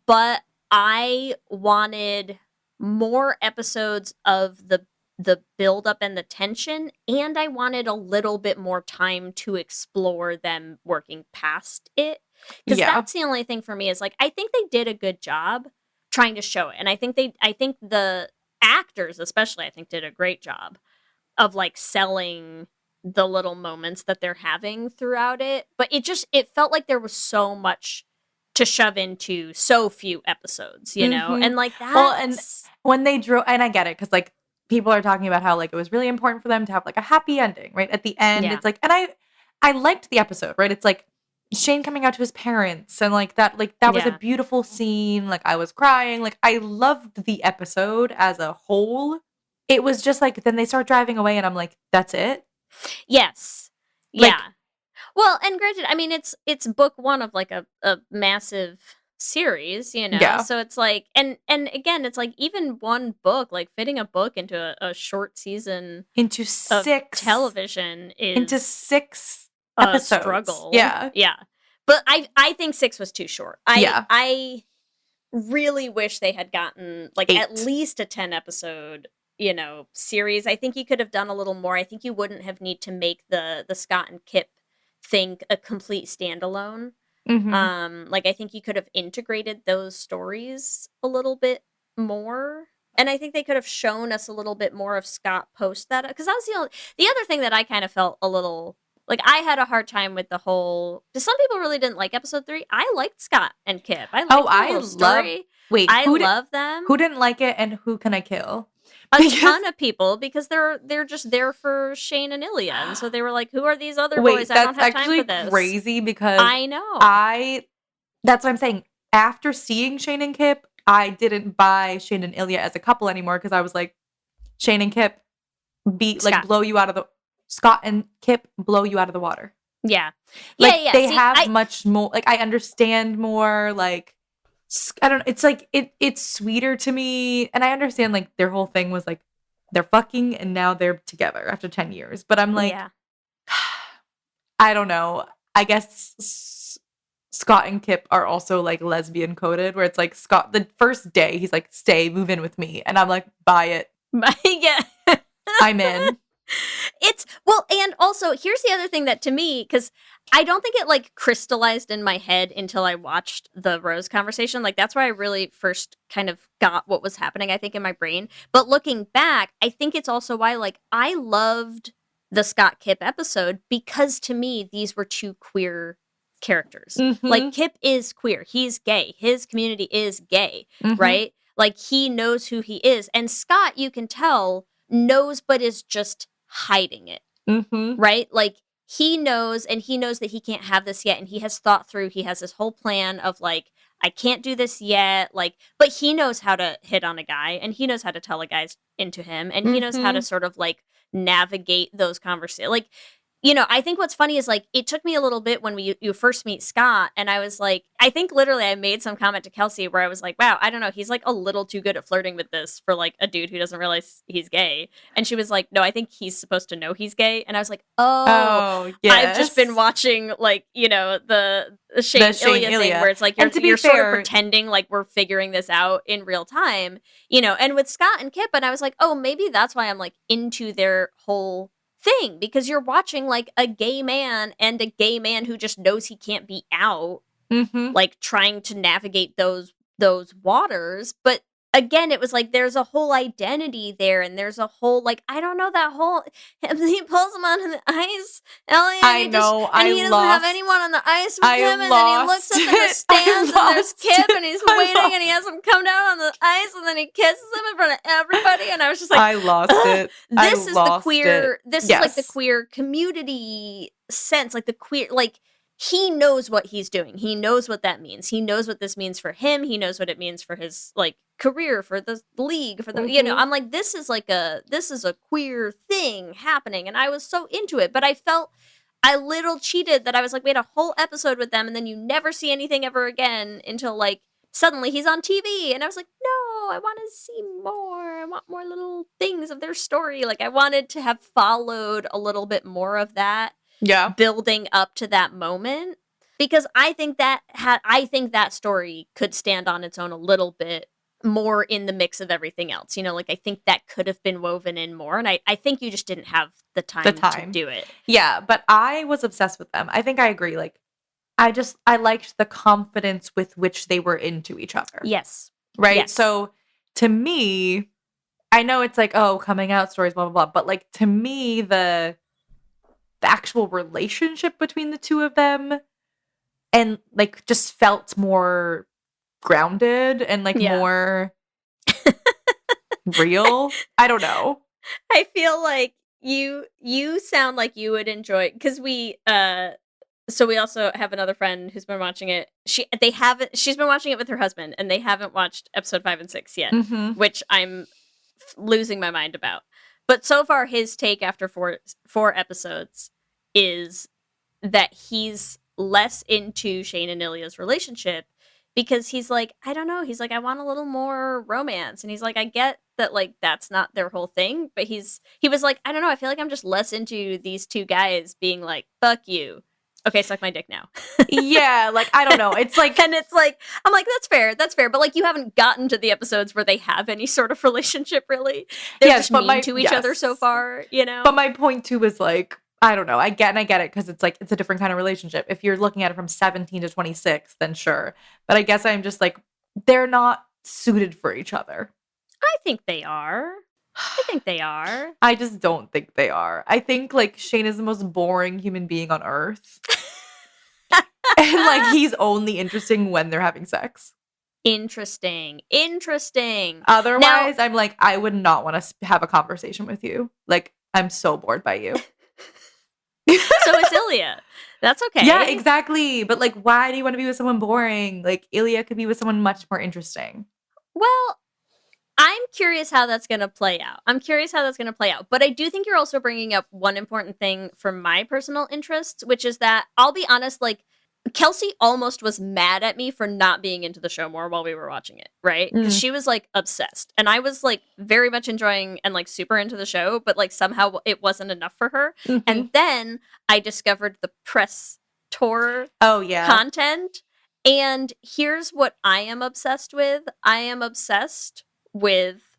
But I wanted more episodes of the build up and the tension, and I wanted a little bit more time to explore them working past it. Because that's the only thing for me is like I think they did a good job trying to show it. And I think the actors especially did a great job of like selling the little moments that they're having throughout it. But it felt like there was so much to shove into so few episodes, you know? And like that. Well, and when they drew, and I get it, because like people are talking about how like it was really important for them to have like a happy ending, right? At the end, it's like, and I liked the episode, right? It's like Shane coming out to his parents and like that was a beautiful scene. Like I was crying. Like I loved the episode as a whole. It was just like, then they start driving away and I'm like, that's it? Yes. Like, yeah. Well, and granted, I mean, it's book one of like a massive series, you know? Yeah. So it's like, and again, it's like even one book, like fitting a book into a short season into of 6 television is into 6 a episodes. struggle. Yeah. Yeah. But I think 6 was too short. I really wish they had gotten like 8. at least a 10 episode, you know, series. I think you could have done a little more. I think you wouldn't have need to make the Scott and Kip thing a complete standalone. Like I think you could have integrated those stories a little bit more. And I think they could have shown us a little bit more of Scott post that, because that was the other thing that I kind of felt a little like I had a hard time with the whole. Some people really didn't like episode 3. I liked Scott and Kip. I liked the little story. I love them. Who didn't like it, and who can I kill? A ton of people, because they're just there for Shane and Ilya, and so they were like, "Who are these other boys? I don't have time for this." Crazy because I know. That's what I'm saying. After seeing Shane and Kip, I didn't buy Shane and Ilya as a couple anymore because I was like, Shane and Kip blow you out of the Scott and Kip blow you out of the water. Yeah, like, yeah. They have much more. Like I understand more. Like I don't know. It's like it's sweeter to me, and I understand like their whole thing was like they're fucking and now they're together after 10 years. But I'm like, I don't know. I guess Scott and Kip are also like lesbian coded, where it's like Scott the first day he's like, "Stay, move in with me," and I'm like, "Buy it." Yeah, I'm in. And also here's the other thing that to me, because I don't think it like crystallized in my head until I watched the Rose conversation. Like that's where I really first kind of got what was happening, I think, in my brain. But looking back, I think it's also why like I loved the Scott Kip episode, because to me these were two queer characters. Like Kip is queer, he's gay, his community is gay, right? Like he knows who he is, and Scott, you can tell, knows but is just hiding it, right? Like he knows, and he knows that he can't have this yet, and he has thought through, he has this whole plan of like, I can't do this yet, like, but he knows how to hit on a guy, and he knows how to tell a guy's into him, and he knows how to sort of like navigate those conversations. Like, you know, I think what's funny is like it took me a little bit when you first meet Scott, and I was like, I think literally I made some comment to Kelsey where I was like, wow, I don't know, he's like a little too good at flirting with this for like a dude who doesn't realize he's gay. And she was like, no, I think he's supposed to know he's gay. And I was like, oh yes. I've just been watching like, you know, the Shane Ilya thing where it's like you're sort of pretending like we're figuring this out in real time, you know. And with Scott and Kip, and I was like, oh, maybe that's why I'm like into their whole thing, because you're watching like a gay man and a gay man who just knows he can't be out, like trying to navigate those waters. But again, it was like there's a whole identity there, and there's a whole like I don't know that whole he pulls him on the ice, Ellie, and he doesn't have anyone on the ice with him, and then he looks up in the stands and there's Kip and he's waiting and he has him come down on the ice and then he kisses him in front of everybody, and I was just like, I lost it. This is like the queer community sense, like the queer like. He knows what he's doing. He knows what that means. He knows what this means for him. He knows what it means for his like career, for the league, for the I'm like, this is a queer thing happening, and I was so into it. But I felt I little cheated that I was like, wait, a whole episode with them, and then you never see anything ever again until like suddenly he's on TV, and I was like, no, I want to see more. I want more little things of their story. Like I wanted to have followed a little bit more of that. Yeah, building up to that moment, because I think that story could stand on its own a little bit more in the mix of everything else. You know, like I think that could have been woven in more, and I think you just didn't have the time to do it. Yeah, but I was obsessed with them. I think I agree. Like, I liked the confidence with which they were into each other. Yes. Right. Yes. So to me, I know it's like, oh, coming out stories, blah blah blah, but like to me, the actual relationship between the two of them and like just felt more grounded and like more real. I don't know. I feel like you sound like you would enjoy, because we also have another friend who's been watching it. She's been watching it with her husband, and they haven't watched episode 5 and 6 yet, which I'm losing my mind about. But so far, his take after four episodes is that he's less into Shane and Ilya's relationship, because he's like, I don't know. He's like, I want a little more romance. And he's like, I get that, like, that's not their whole thing. But he was like, I don't know. I feel like I'm just less into these two guys being like, fuck you. Okay, suck my dick now. Yeah, like, I don't know. It's like, and it's like, I'm like, that's fair. But like, you haven't gotten to the episodes where they have any sort of relationship, really. They're just mean to each other so far, you know? But my point too is like, I don't know. I get it because it's like, it's a different kind of relationship. If you're looking at it from 17 to 26, then sure. But I guess I'm just like, they're not suited for each other. I think they are. I just don't think they are. I think like Shane is the most boring human being on earth. And like he's only interesting when they're having sex. Interesting. Otherwise, I'm like, I would not want to have a conversation with you. Like, I'm so bored by you. So is Ilya. That's okay. Yeah, exactly. But like, why do you want to be with someone boring? Like, Ilya could be with someone much more interesting. Well, I'm curious how that's going to play out. But I do think you're also bringing up one important thing for my personal interests, which is that, I'll be honest, like, Kelsey almost was mad at me for not being into the show more while we were watching it, right? Because she was, like, obsessed. And I was, like, very much enjoying and, like, super into the show, but, like, somehow it wasn't enough for her. And then I discovered the press tour content. And here's what I am obsessed with. I am obsessed with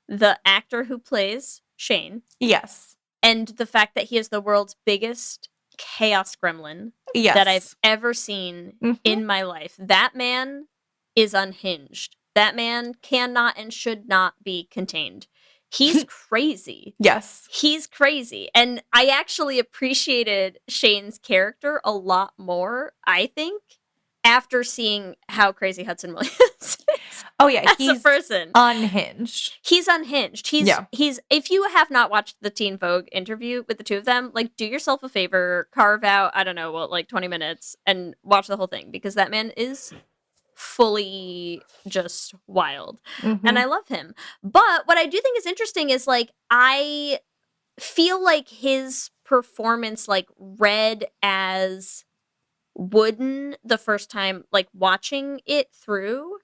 the actor who plays Shane. Yes. And the fact that he is the world's biggest chaos gremlin that I've ever seen in my life. That man is unhinged. That man cannot and should not be contained. He's crazy. Yes. He's crazy. And I actually appreciated Shane's character a lot more, I think, after seeing how crazy Hudson Williams is. Oh yeah, he's a person. Unhinged. He's unhinged. He's if you have not watched the Teen Vogue interview with the two of them, like, do yourself a favor, carve out, I don't know, like 20 minutes and watch the whole thing, because that man is fully just wild. And I love him. But what I do think is interesting is, like, I feel like his performance, like, read as wooden the first time, like, watching it through,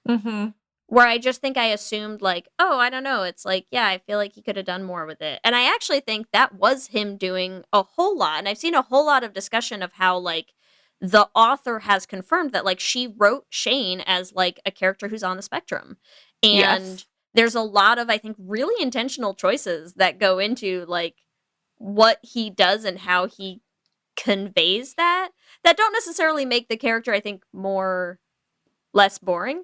where I just think I assumed, like, oh, I don't know, it's like, yeah, I feel like he could have done more with it. And I actually think that was him doing a whole lot. And I've seen a whole lot of discussion of how, like, the author has confirmed that, like, she wrote Shane as, like, a character who's on the spectrum. And there's a lot of, I think, really intentional choices that go into, like, what he does and how he conveys that don't necessarily make the character, I think, more less boring.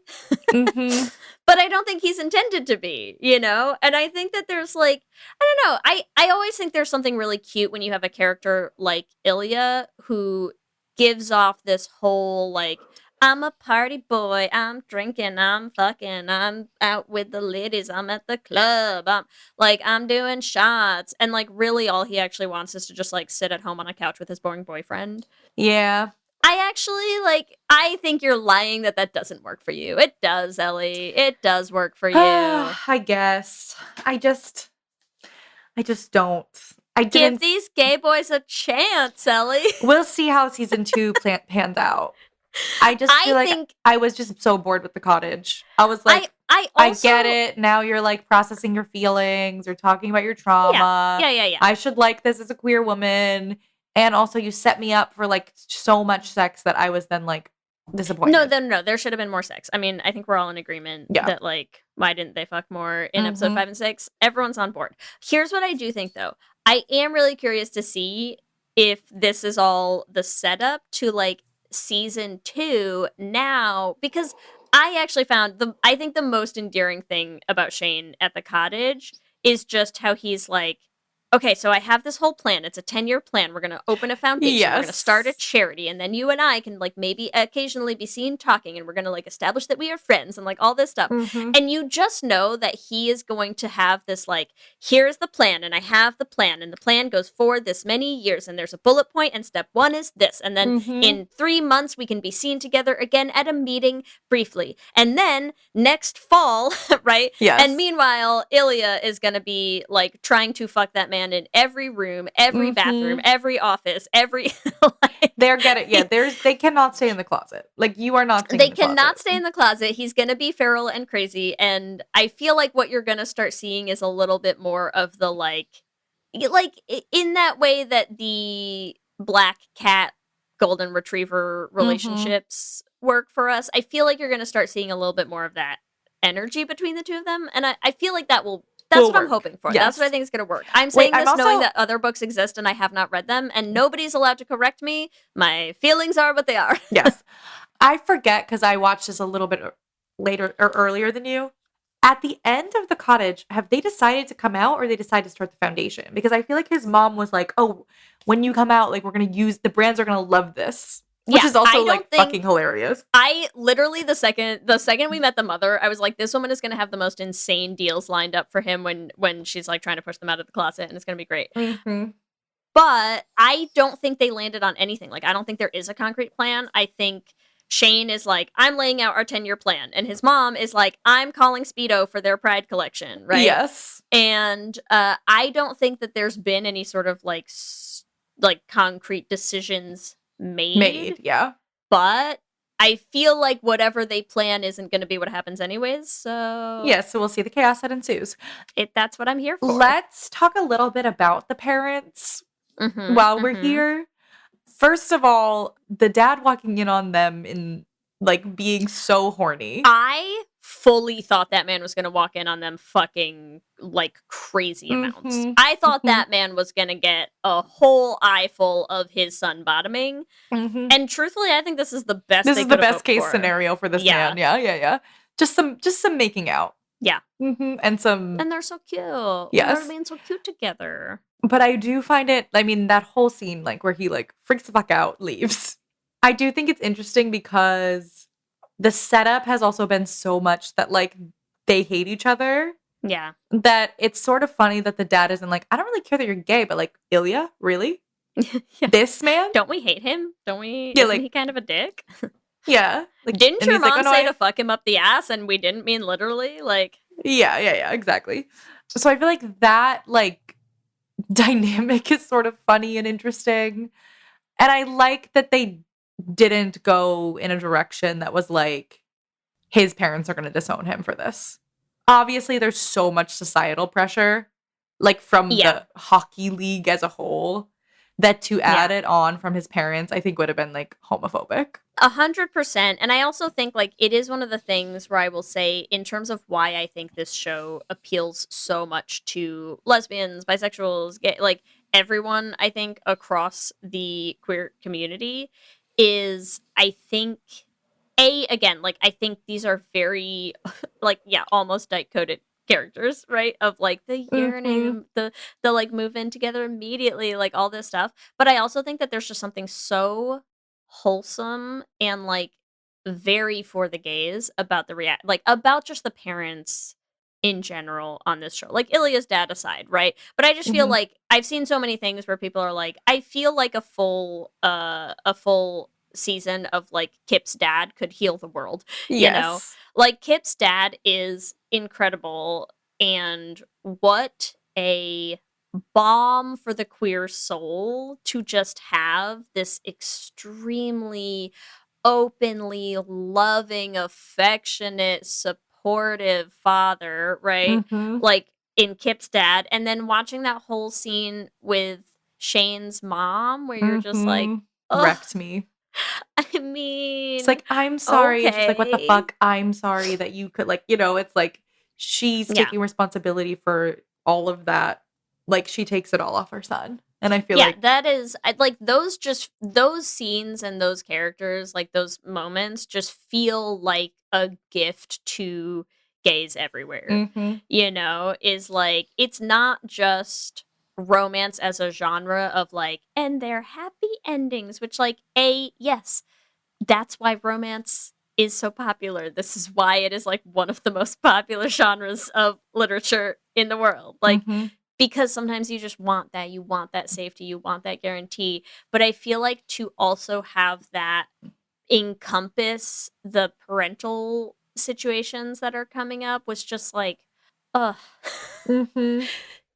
Mm-hmm. But I don't think he's intended to be, you know? And I think that there's like, I don't know. I always think there's something really cute when you have a character like Ilya who gives off this whole like, I'm a party boy, I'm drinking, I'm fucking, I'm out with the ladies, I'm at the club, I'm doing shots. And like really all he actually wants is to just like sit at home on a couch with his boring boyfriend. Yeah. I think you're lying that doesn't work for you. It does, Ellie. It does work for you. I guess. I just don't. Give these gay boys a chance, Ellie. We'll see how season 2 pans out. I just feel I was just so bored with the cottage. I was like, I get it. Now you're like processing your feelings or talking about your trauma. Yeah. I should like this as a queer woman. And also you set me up for like so much sex that I was then like disappointed. No. There should have been more sex. I mean, I think we're all in agreement that like, why didn't they fuck more in episode 5 and 6? Everyone's on board. Here's what I do think though. I am really curious to see if this is all the setup to like season 2 now, because I actually found I think the most endearing thing about Shane at the cottage is just how he's like, okay, so I have this whole plan. It's a 10-year plan. We're going to open a foundation. Yes. We're going to start a charity. And then you and I can like maybe occasionally be seen talking. And we're going to like establish that we are friends and like all this stuff. Mm-hmm. And you just know that he is going to have this like, here's the plan. And I have the plan. And the plan goes forward this many years. And there's a bullet point. And step 1 is this. And then in 3 months, we can be seen together again at a meeting briefly. And then next fall, right? Yes. And meanwhile, Ilya is going to be like trying to fuck that man in every room, every bathroom, every office, every they're getting they cannot stay in the closet. Like you are not. They cannot stay in the closet. He's gonna be feral and crazy, and I feel like what you're gonna start seeing is a little bit more of the like in that way that the black cat golden retriever relationships work for us. I feel like you're gonna start seeing a little bit more of that energy between the two of them, and I feel like that will. That's what I'm hoping for. Yes. That's what I think is going to work. I'm saying this knowing that other books exist and I have not read them, and nobody's allowed to correct me. My feelings are what they are. Yes. I forget because I watched this a little bit later or earlier than you. At the end of the cottage, have they decided to come out or they decided to start the foundation? Because I feel like his mom was like, oh, when you come out, like we're going to use, the brands are going to love this. Which is also like fucking hilarious. I literally the second we met the mother, I was like, this woman is going to have the most insane deals lined up for him when she's like trying to push them out of the closet, and it's going to be great. Mm-hmm. But I don't think they landed on anything. Like, I don't think there is a concrete plan. I think Shane is like, I'm laying out our 10-year plan, and his mom is like, I'm calling Speedo for their Pride collection, right? Yes. And I don't think that there's been any sort of like concrete decisions made, yeah. But I feel like whatever they plan isn't going to be what happens anyways, so... Yeah, so we'll see the chaos that ensues. That's what I'm here for. Let's talk a little bit about the parents while we're here. First of all, the dad walking in on them in, like, being so horny. I fully thought that man was going to walk in on them fucking, like, crazy amounts. I thought that man was going to get a whole eye full of his son bottoming. And truthfully, I think this is the best This is the best case scenario for this man. Yeah. Just some making out. Yeah. And they're so cute. Yes. They're being so cute together. But I do find it, I mean, that whole scene, like, where he, like, freaks the fuck out, leaves. I do think it's interesting because the setup has also been so much that, like, they hate each other. Yeah. That it's sort of funny that the dad isn't like, I don't really care that you're gay, but, like, Ilya? Really? Yeah. This man? Don't we hate him? Don't we? Yeah, Isn't like, he kind of a dick? Yeah. Like, didn't your mom like, oh, say to fuck him up the ass and we didn't mean literally? Like, yeah, exactly. So I feel like that, like, dynamic is sort of funny and interesting. And I like that they didn't go in a direction that was like, his parents are going to disown him for this. Obviously, there's so much societal pressure, like, from the hockey league as a whole, that to add it on from his parents, I think would have been, like, homophobic. 100%. And I also think, like, it is one of the things where I will say, in terms of why I think this show appeals so much to lesbians, bisexuals, gay, like, everyone, I think, across the queer community, is I think again, like, I think these are very, like, yeah, almost diet-coded characters, right? Of, like, the yearning, the like, move in together immediately, like, all this stuff. But I also think that there's just something so wholesome and, like, very for the gays about about just the parents in general on this show. Like, Ilya's dad aside, right? But I just feel like I've seen so many things where people are like, I feel like a full season of, like, Kip's dad could heal the world. You know? Like, Kip's dad is incredible, and what a balm for the queer soul to just have this extremely openly loving, affectionate, supportive father, right? Like, in Kip's dad, and then watching that whole scene with Shane's mom where you're just like, wrecked me. I mean, It's like, I'm sorry. okay. She's like, what the fuck? I'm sorry that you could, like, you know, it's like she's taking responsibility for all of that. Like, she takes it all off her son. And I feel like that is, like, those scenes and those characters, like, those moments just feel like a gift to gays everywhere. You know, is like, it's not just romance as a genre of, like, and they're happy endings, which, like, yes, that's why romance is so popular. This is why it is, like, one of the most popular genres of literature in the world. Like, because sometimes you just want that. You want that safety. You want that guarantee. But I feel like to also have that encompass the parental situations that are coming up was just like, ugh.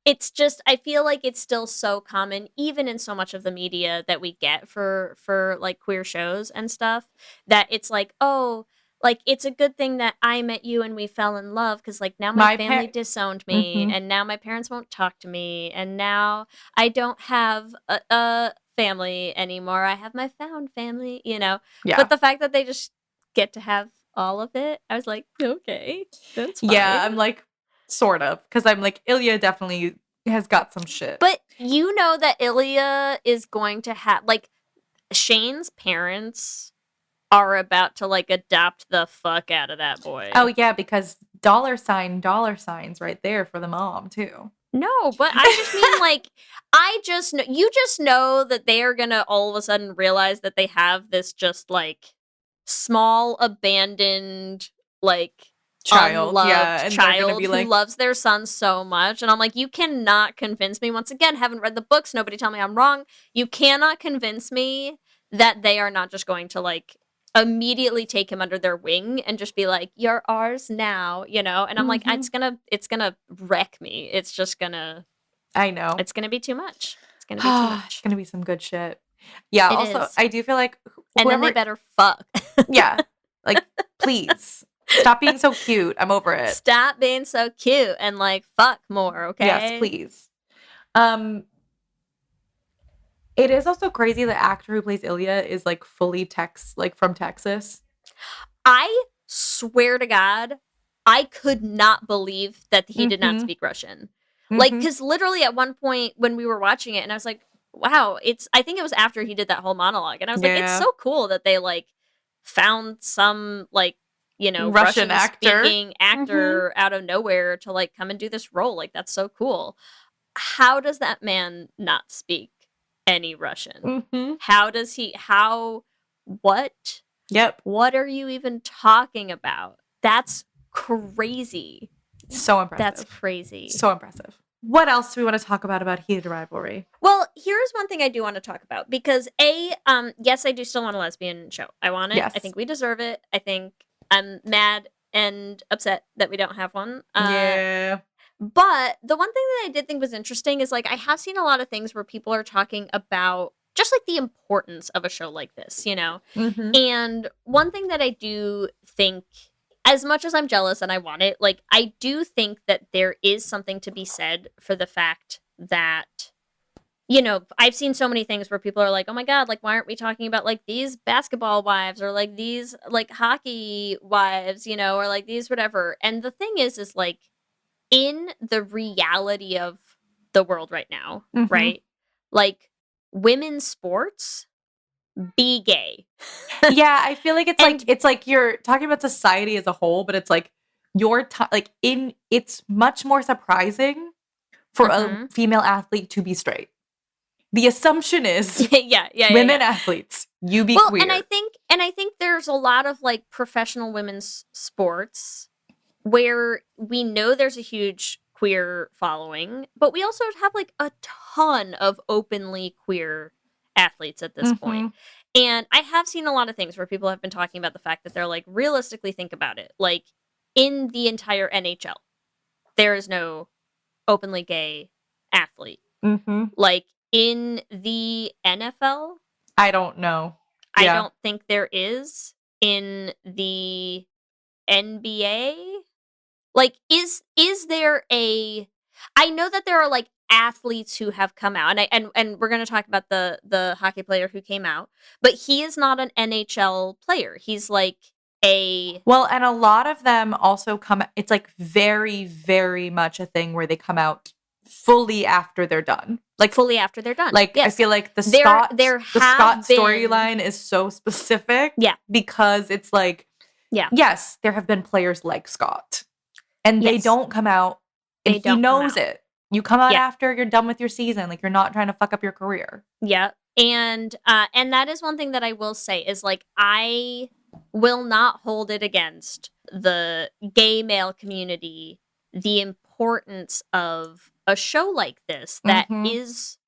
It's just, I feel like it's still so common, even in so much of the media that we get for like, queer shows and stuff, that it's like, oh, like, it's a good thing that I met you and we fell in love, because, like, now my family disowned me, and now my parents won't talk to me, and now I don't have a family anymore. I have my found family, you know? But the fact that they just get to have all of it, I was like, okay, that's fine. Yeah, I'm like, sort of. Because I'm like, Ilya definitely has got some shit. But you know that Ilya is going to have, like, Shane's parents are about to, like, adopt the fuck out of that boy. Oh, yeah, because dollar signs right there for the mom, too. No, but I just mean, like, you just know that they are gonna all of a sudden realize that they have this just, like, small, abandoned, like, unloved child who loves their son so much. And I'm like, you cannot convince me, once again, haven't read the books, nobody tell me I'm wrong. You cannot convince me that they are not just going to, like, immediately take him under their wing and just be like, you're ours now, you know? And I'm like, it's gonna wreck me. It's just gonna, I know. It's gonna be too much. It's gonna be too much. It's gonna be some good shit. Yeah, also, I do feel like and then they better fuck. Yeah. Like, please. Stop being so cute. I'm over it. Stop being so cute and, like, fuck more, okay? Yes, please. It is also crazy the actor who plays Ilya is, like, fully from Texas. I swear to God, I could not believe that he did not speak Russian. Like, because literally at one point when we were watching it, and I was like, wow, I think it was after he did that whole monologue, and I was like, it's so cool that they, like, found some, like, you know, Russian speaking actor out of nowhere to, like, come and do this role. Like, that's so cool. How does that man not speak any Russian? How does he, what? Yep. What are you even talking about? That's crazy. So impressive. That's crazy. So impressive. What else do we want to talk about Heated Rivalry? Well, here's one thing I do want to talk about, because yes, I do still want a lesbian show. I want it. Yes. I think we deserve it. I think I'm mad and upset that we don't have one. Yeah. But the one thing that I did think was interesting is, like, I have seen a lot of things where people are talking about just, like, the importance of a show like this, you know? And one thing that I do think, as much as I'm jealous and I want it, like, I do think that there is something to be said for the fact that, you know, I've seen so many things where people are like, oh my God, like, why aren't we talking about, like, these basketball wives, or, like, these, like, hockey wives, you know, or, like, these whatever. And the thing is like, in the reality of the world right now, right? Like, women's sports be gay. Yeah, I feel like it's like you're talking about society as a whole, but it's like it's much more surprising for a female athlete to be straight. The assumption is women athletes, you be queer. And I think there's a lot of like professional women's sports where we know there's a huge queer following, but we also have like a ton of openly queer athletes at this point. And I have seen a lot of things where people have been talking about the fact that they're like, realistically think about it. Like in the entire NHL, there is no openly gay athlete. Like in the NFL, I don't know. I don't think there is. In the NBA, like is there a? I know that there are like athletes who have come out, and we're going to talk about the hockey player who came out, but he is not an NHL player. He's like and a lot of them also come. It's like very, very much a thing where they come out fully after they're done. Like fully after they're done. Like yes. I feel like the Scott storyline is so specific. Yeah. Because it's like, yes, there have been players like Scott. And they don't come out, and he knows it. You come out after you're done with your season. Like you're not trying to fuck up your career. Yeah. And that is one thing that I will say is like I will not hold it against the gay male community the importance of a show like this that is,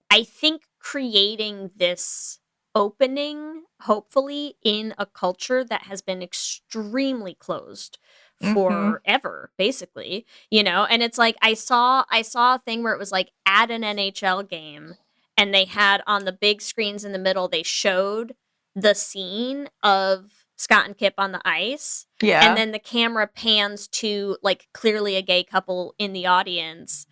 I think, creating this opening, hopefully, in a culture that has been extremely closed forever, basically, you know. And it's like I saw a thing where it was like at an NHL game, and they had on the big screens in the middle, they showed the scene of Scott and Kip on the ice. Yeah. And then the camera pans to like clearly a gay couple in the audience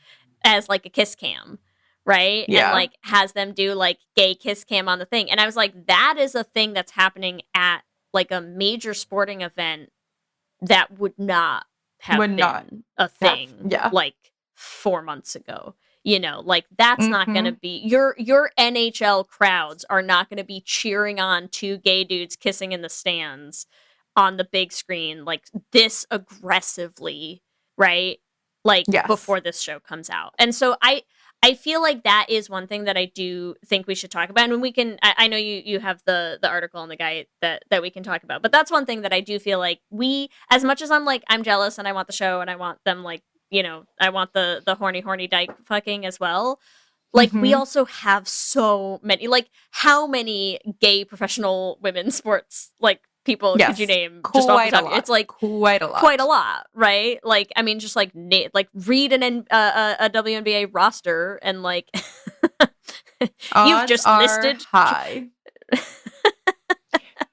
as like a kiss cam, right? Yeah. And like has them do like gay kiss cam on the thing. And I was like, that is a thing that's happening at like a major sporting event that would not have been a thing like 4 months ago. You know, like that's not going to be your NHL crowds are not going to be cheering on two gay dudes kissing in the stands on the big screen like this aggressively, right? Like before this show comes out. And so I feel like that is one thing that I do think we should talk about. And we can, I know you have the article on the guy that we can talk about, but that's one thing that I do feel like we, as much as I'm jealous and I want the show and I want them like, you know, I want the horny dyke fucking as well. Like we also have so many, like how many gay professional women's sports like people could you name? Just off the top? It's like quite a lot, right? Like I mean, just like read a WNBA roster and like you've just listed high.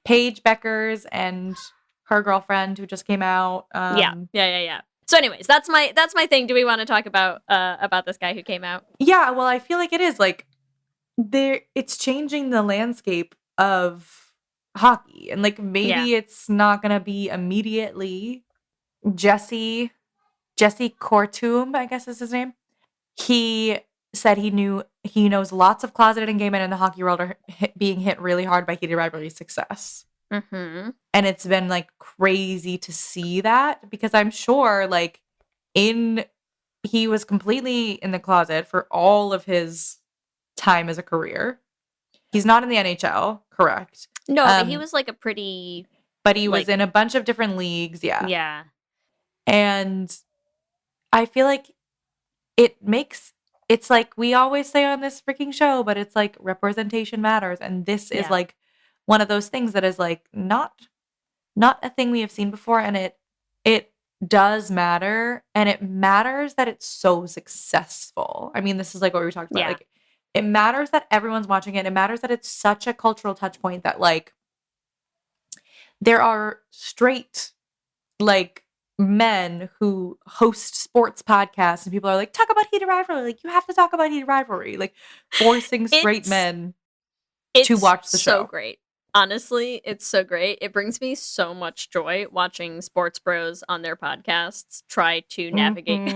Paige Beckers and her girlfriend who just came out. Yeah. So anyways, that's my thing. Do we want to talk about this guy who came out? Yeah, well, I feel like it is like it's changing the landscape of hockey. And like maybe it's not going to be immediately Jesse Kortum, I guess is his name. He said he knows lots of closeted and gay men in the hockey world are being hit really hard by Heated Rivalry success. And it's been like crazy to see that because I'm sure like he was completely in the closet for all of his time as a career. He's not in the NHL, correct? No, but he was like but he was in a bunch of different leagues. Yeah. Yeah. And I feel like it's like we always say on this freaking show, but it's like representation matters. And this is like one of those things that is like not a thing we have seen before, and it does matter, and it matters that it's so successful. I mean, this is like what we talked about. Like, it matters that everyone's watching it. It matters that it's such a cultural touch point that like there are straight like men who host sports podcasts, and people are like, talk about Heated Rivalry. Like, you have to talk about Heated Rivalry. Like, forcing straight men to watch the show. So great. Honestly, it's so great. It brings me so much joy watching sports bros on their podcasts try to navigate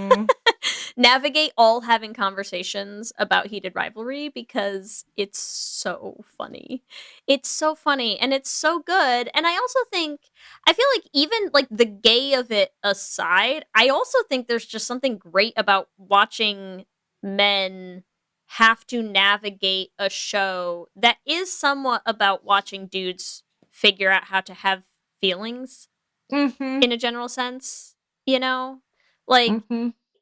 navigate all having conversations about Heated Rivalry because it's so funny. It's so funny and it's so good. And I also think, I feel like even like the gay of it aside, I also think there's just something great about watching men have to navigate a show that is somewhat about watching dudes figure out how to have feelings in a general sense, you know? Like,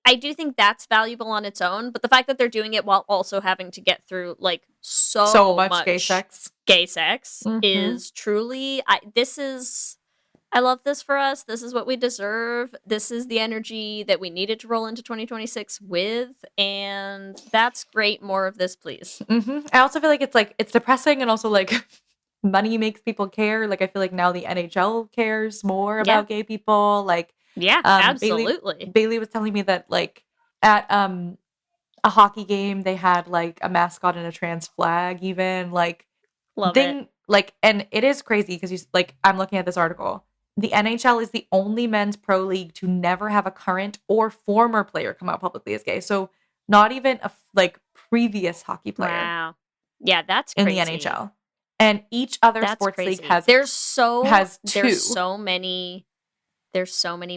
I do think that's valuable on its own, but the fact that they're doing it while also having to get through like so much gay sex is truly, I love this for us. This is what we deserve. This is the energy that we needed to roll into 2026 with, and that's great. More of this, please. I also feel like it's depressing and also like money makes people care. Like I feel like now the NHL cares more about gay people. Like absolutely. Bailey was telling me that like at a hockey game they had like a mascot and a trans flag even like love it. Like, and it is crazy because I'm looking at this article. The NHL is the only men's pro league to never have a current or former player come out publicly as gay. So not even a like previous hockey player. Wow. Yeah, that's crazy. In the NHL. And each other sports league has two. There's so many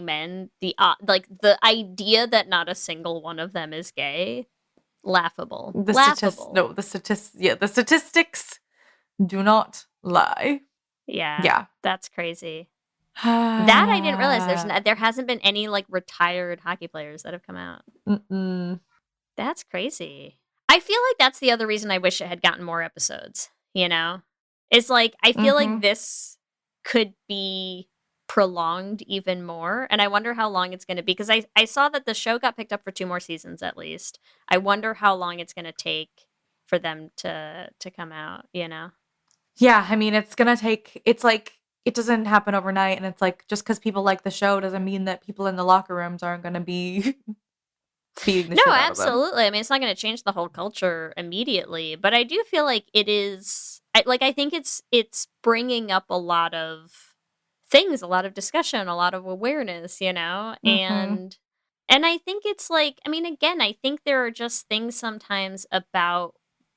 men. The like the idea that not a single one of them is gay, laughable. The statistics do not lie. Yeah. That's crazy. That I didn't realize there hasn't been any like retired hockey players that have come out. That's crazy. I feel like that's the other reason I wish it had gotten more episodes, you know? It's like I feel like this could be prolonged even more, and I wonder how long it's going to be because I saw that the show got picked up for 2 more seasons at least. I wonder how long it's going to take for them to come out, you know? Yeah, I mean, it's like it doesn't happen overnight, and it's like just because people like the show doesn't mean that people in the locker rooms aren't going to be feeding the shit out of them. Absolutely. I mean, it's not going to change the whole culture immediately, but I do feel like it is. I think it's bringing up a lot of things, a lot of discussion, a lot of awareness, you know, and I think it's like, I mean, again, I think there are just things sometimes about.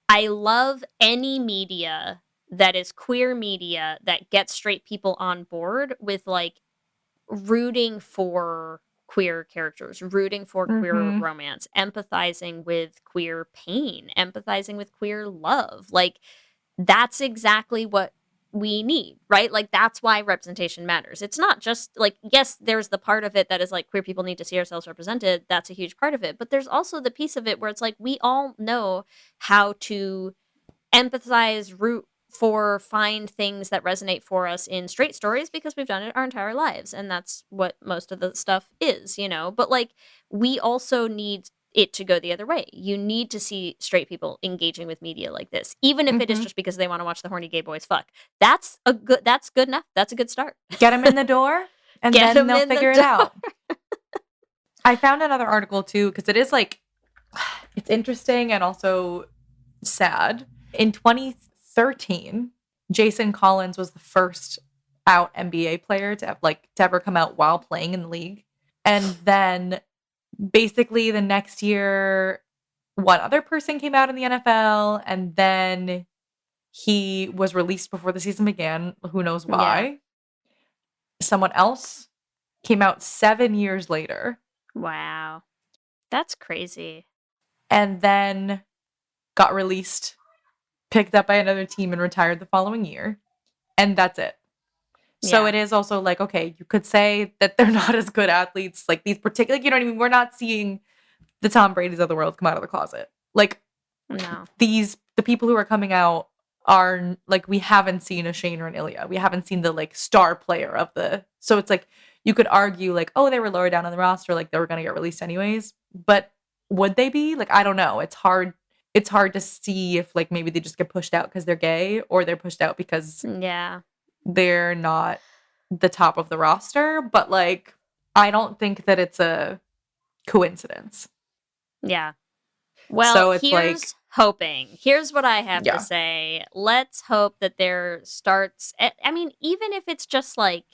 I love any media that is queer media that gets straight people on board with like rooting for queer characters, rooting for queer romance, empathizing with queer pain, empathizing with queer love. Like that's exactly what we need, right? Like that's why representation matters. It's not just like, yes, there's the part of it that is like queer people need to see ourselves represented. That's a huge part of it. But there's also the piece of it where it's like we all know how to empathize, root for, find things that resonate for us in straight stories because we've done it our entire lives. And that's what most of the stuff is, you know? But like, we also need it to go the other way. You need to see straight people engaging with media like this, even if it is just because they want to watch the horny gay boys fuck. That's good enough. That's a good start. Get them in the door and then they'll figure it out. I found another article too, because it is like, it's interesting and also sad. In 2013, Jason Collins was the first out NBA player to ever come out while playing in the league. And then basically the next year, one other person came out in the NFL, and then he was released before the season began. Who knows why? Yeah. Someone else came out 7 years later. Wow. That's crazy. And then got released, picked up by another team, and retired the following year. And that's it. So it is also like, okay, you could say that they're not as good athletes. Like these particular, you know what I mean? We're not seeing the Tom Brady's of the world come out of the closet. Like no, the people who are coming out are like, we haven't seen a Shane or an Ilya. We haven't seen the like star player of the, so it's like, you could argue like, oh, they were lower down on the roster. Like they were going to get released anyways, but would they be? Like, I don't know. It's hard to see if like, maybe they just get pushed out because they're gay, or they're pushed out because they're not the top of the roster. But like, I don't think that it's a coincidence. Yeah. Well, so it's here's hoping. Here's what I have to say. Let's hope that there starts, I mean, even if it's just like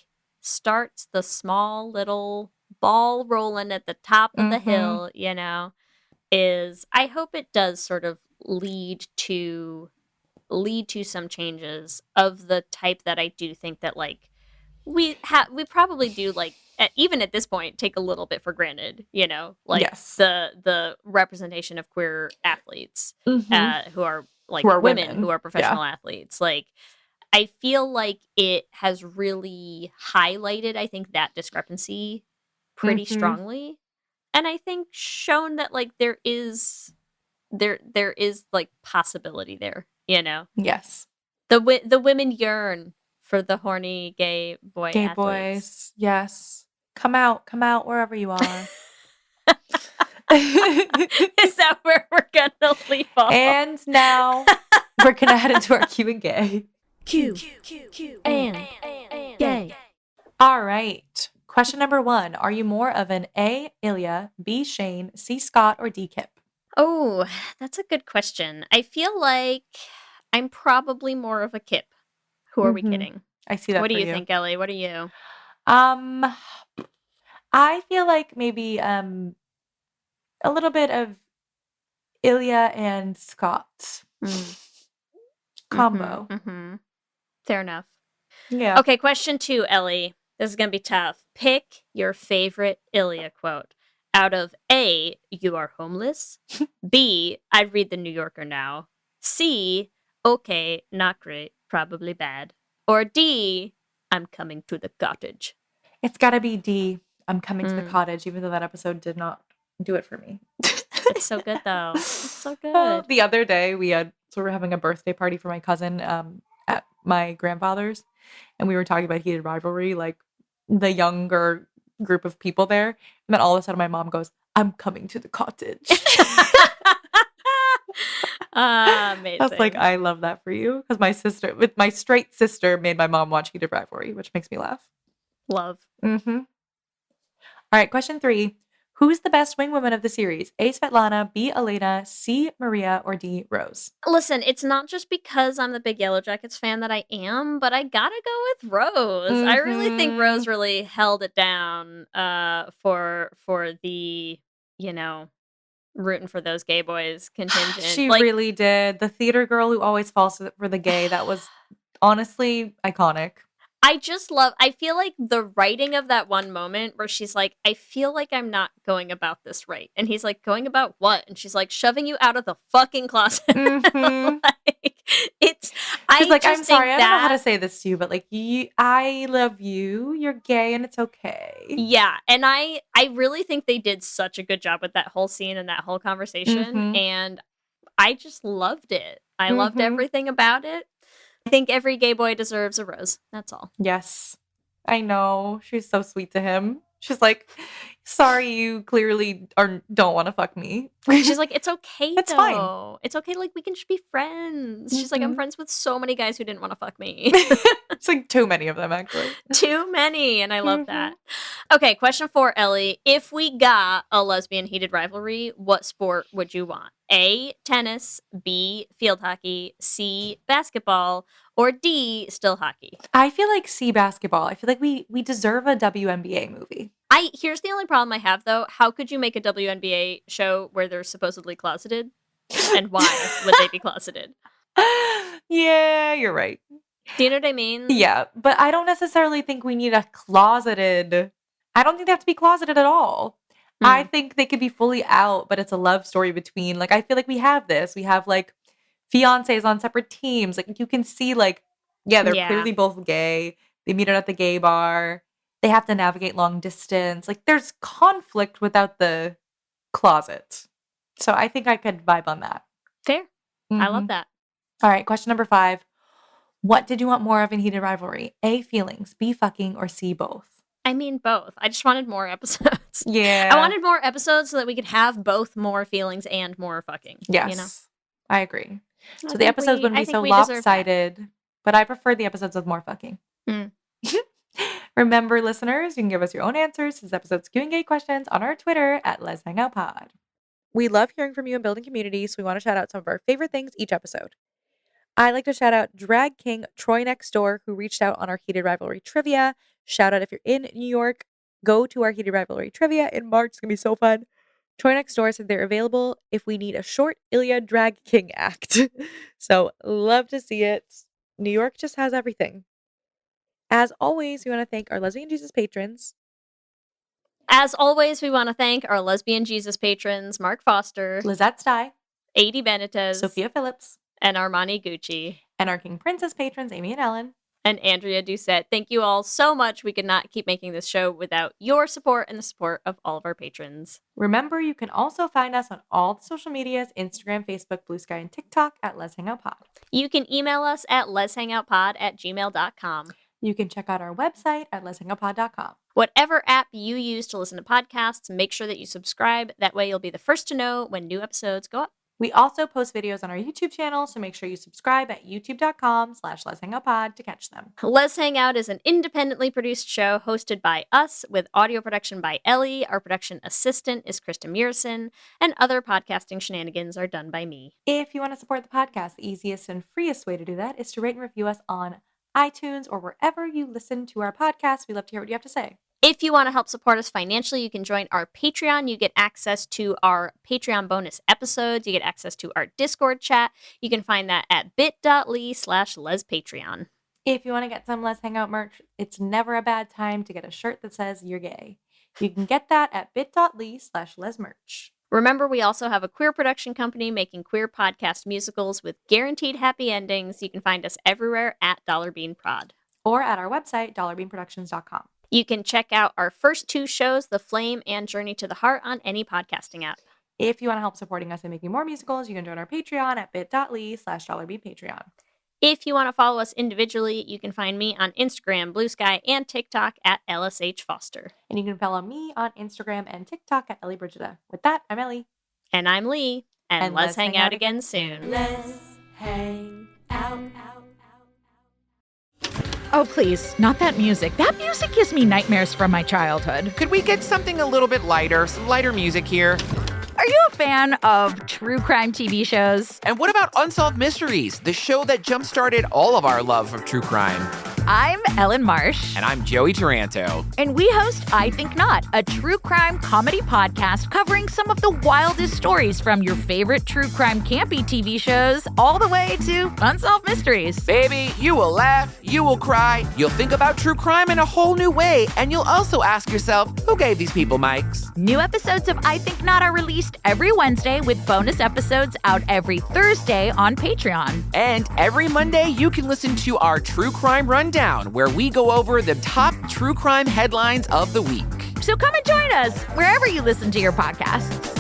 starts the small little ball rolling at the top of the hill, you know, is I hope it does sort of lead to some changes of the type that I do think that like we probably do like even at this point take a little bit for granted, you know, like the representation of queer athletes who are like women who are professional athletes. Like I feel like it has really highlighted, I think, that discrepancy pretty strongly, and I think shown that like there is like possibility there, you know. Yes. The women yearn for the horny gay athletes. Boys. Yes. Come out wherever you are. Is that where we're gonna leave off? And now we're gonna head into our Q and Gay. Q and gay. All right. Question number 1. Are you more of an A, Ilya, B, Shane, C, Scott, or D, Kip? Oh, that's a good question. I feel like I'm probably more of a Kip. Who are we kidding? I see that. What do for you think, Ellie? What are you? I feel like maybe a little bit of Ilya and Scott combo. Fair enough. Yeah. Okay, question 2, Ellie. This is gonna be tough. Pick your favorite Ilya quote out of A, you are homeless, B, I'd read the New Yorker now, C, okay, not great, probably bad, or D, I'm coming to the cottage. It's gotta be D, I'm coming to the cottage, even though that episode did not do it for me. It's so good though. It's so good. The other day we were having a birthday party for my cousin at my grandfather's, and we were talking about Heated Rivalry, like the younger group of people there, and then all of a sudden my mom goes, I'm coming to the cottage. Amazing. I was like, I love that for you, because my straight sister made my mom watch Heated Rivalry, which makes me laugh. Love. All right, question 3. Who's the best wing woman of the series? A, Svetlana, B, Elena, C, Maria, or D, Rose? Listen, it's not just because I'm the big Yellow Jackets fan that I am, but I gotta go with Rose. I really think Rose really held it down for the, you know, rooting for those gay boys contingent. She really did. The theater girl who always falls for the gay, that was honestly iconic. I feel like the writing of that one moment where she's like, I feel like I'm not going about this right. And he's like, going about what? And she's like, shoving you out of the fucking closet. She's like, I'm sorry, I don't know how to say this to you, but like, I love you. You're gay and it's okay. Yeah. And I really think they did such a good job with that whole scene and that whole conversation. And I just loved it. I loved everything about it. I think every gay boy deserves a rose. That's all. Yes. I know. She's so sweet to him. She's like, sorry, you clearly don't want to fuck me. She's like, it's okay, It's though. fine. It's okay. Like, we can just be friends. She's like, I'm friends with so many guys who didn't want to fuck me. It's like too many of them, actually. Too many. And I love that. Okay, question 4, Ellie. If we got a lesbian heated rivalry, what sport would you want? A, tennis, B, field hockey, C, basketball, or D, still hockey? I feel like C, basketball. I feel like we deserve a WNBA movie. Here's the only problem I have, though. How could you make a WNBA show where they're supposedly closeted? And why would they be closeted? Yeah, you're right. Do you know what I mean? Yeah, but I don't necessarily think we need a closeted. I don't think they have to be closeted at all. I think they could be fully out, but it's a love story between, like, I feel like we have this. We have, like, fiancés on separate teams. Like, you can see, like, yeah, they're clearly both gay. They meet at the gay bar. They have to navigate long distance. Like, there's conflict without the closet. So I think I could vibe on that. Fair. I love that. All right, question number 5. What did you want more of in Heated Rivalry? A, feelings, B, fucking, or C, both? I mean, both. I just wanted more episodes. Yeah. I wanted more episodes so that we could have both more feelings and more fucking. Yes. You know? I agree. So the episodes wouldn't be so lopsided, but I prefer the episodes with more fucking. Remember, listeners, you can give us your own answers to this episode's Q&A questions on our Twitter at Lez Hang Out Pod. We love hearing from you and building communities, so we want to shout out some of our favorite things each episode. I'd like to shout out Drag King Troy Next Door, who reached out on our Heated Rivalry trivia. Shout out if you're in New York. Go to our Heated Rivalry trivia in March. It's going to be so fun. Troy Next Door said they're available if we need a short Ilya drag king act. So love to see it. New York just has everything. As always, we want to thank our Lesbian Jesus patrons. As always, we want to thank our Lesbian Jesus patrons, Mark Foster, Lizette Stye, Adi Benitez, Sophia Phillips, and Armani Gucci. And our King Princess patrons, Amy and Ellen. And Andrea Doucette. Thank you all so much. We could not keep making this show without your support and the support of all of our patrons. Remember, you can also find us on all the social medias, Instagram, Facebook, Blue Sky, and TikTok at Lez Hang Out Pod. You can email us at lezhangoutpod@gmail.com. You can check out our website at lezhangoutpod.com. Whatever app you use to listen to podcasts, make sure that you subscribe. That way you'll be the first to know when new episodes go up. We also post videos on our YouTube channel, so make sure you subscribe at youtube.com/lezhangoutpod to catch them. Lez Hang Out is an independently produced show hosted by us with audio production by Ellie. Our production assistant is Krista Murison, and other podcasting shenanigans are done by me. If you want to support the podcast, the easiest and freest way to do that is to rate and review us on iTunes or wherever you listen to our podcast. We love to hear what you have to say. If you want to help support us financially, you can join our Patreon. You get access to our Patreon bonus episodes. You get access to our Discord chat. You can find that at bit.ly/lespatreon. If you want to get some Lez Hang Out merch, it's never a bad time to get a shirt that says you're gay. You can get that at bit.ly/lesmerch. Remember, we also have a queer production company making queer podcast musicals with guaranteed happy endings. You can find us everywhere at Dollar Bean Prod. Or at our website, dollarbeanproductions.com. You can check out our first two shows, The Flame and Journey to the Heart, on any podcasting app. If you want to help supporting us and making more musicals, you can join our Patreon at bit.ly/dollarbeanpatreon. If you want to follow us individually, you can find me on Instagram, Blue Sky, and TikTok at LSH Foster. And you can follow me on Instagram and TikTok at Ellie Brigida. With that, I'm Ellie. And I'm Leigh. And let's hang out again soon. Let's hang out. Oh, please, not that music. That music gives me nightmares from my childhood. Could we get something a little bit lighter, some lighter music here? Are you a fan of true crime TV shows? And what about Unsolved Mysteries, the show that jump-started all of our love of true crime? I'm Ellen Marsh. And I'm Joey Taranto. And we host I Think Not, a true crime comedy podcast covering some of the wildest stories from your favorite true crime campy TV shows all the way to Unsolved Mysteries. Baby, you will laugh, you will cry, you'll think about true crime in a whole new way, and you'll also ask yourself, who gave these people mics? New episodes of I Think Not are released every Wednesday with bonus episodes out every Thursday on Patreon. And every Monday, you can listen to our True Crime Rundown, where we go over the top true crime headlines of the week. So come and join us wherever you listen to your podcasts.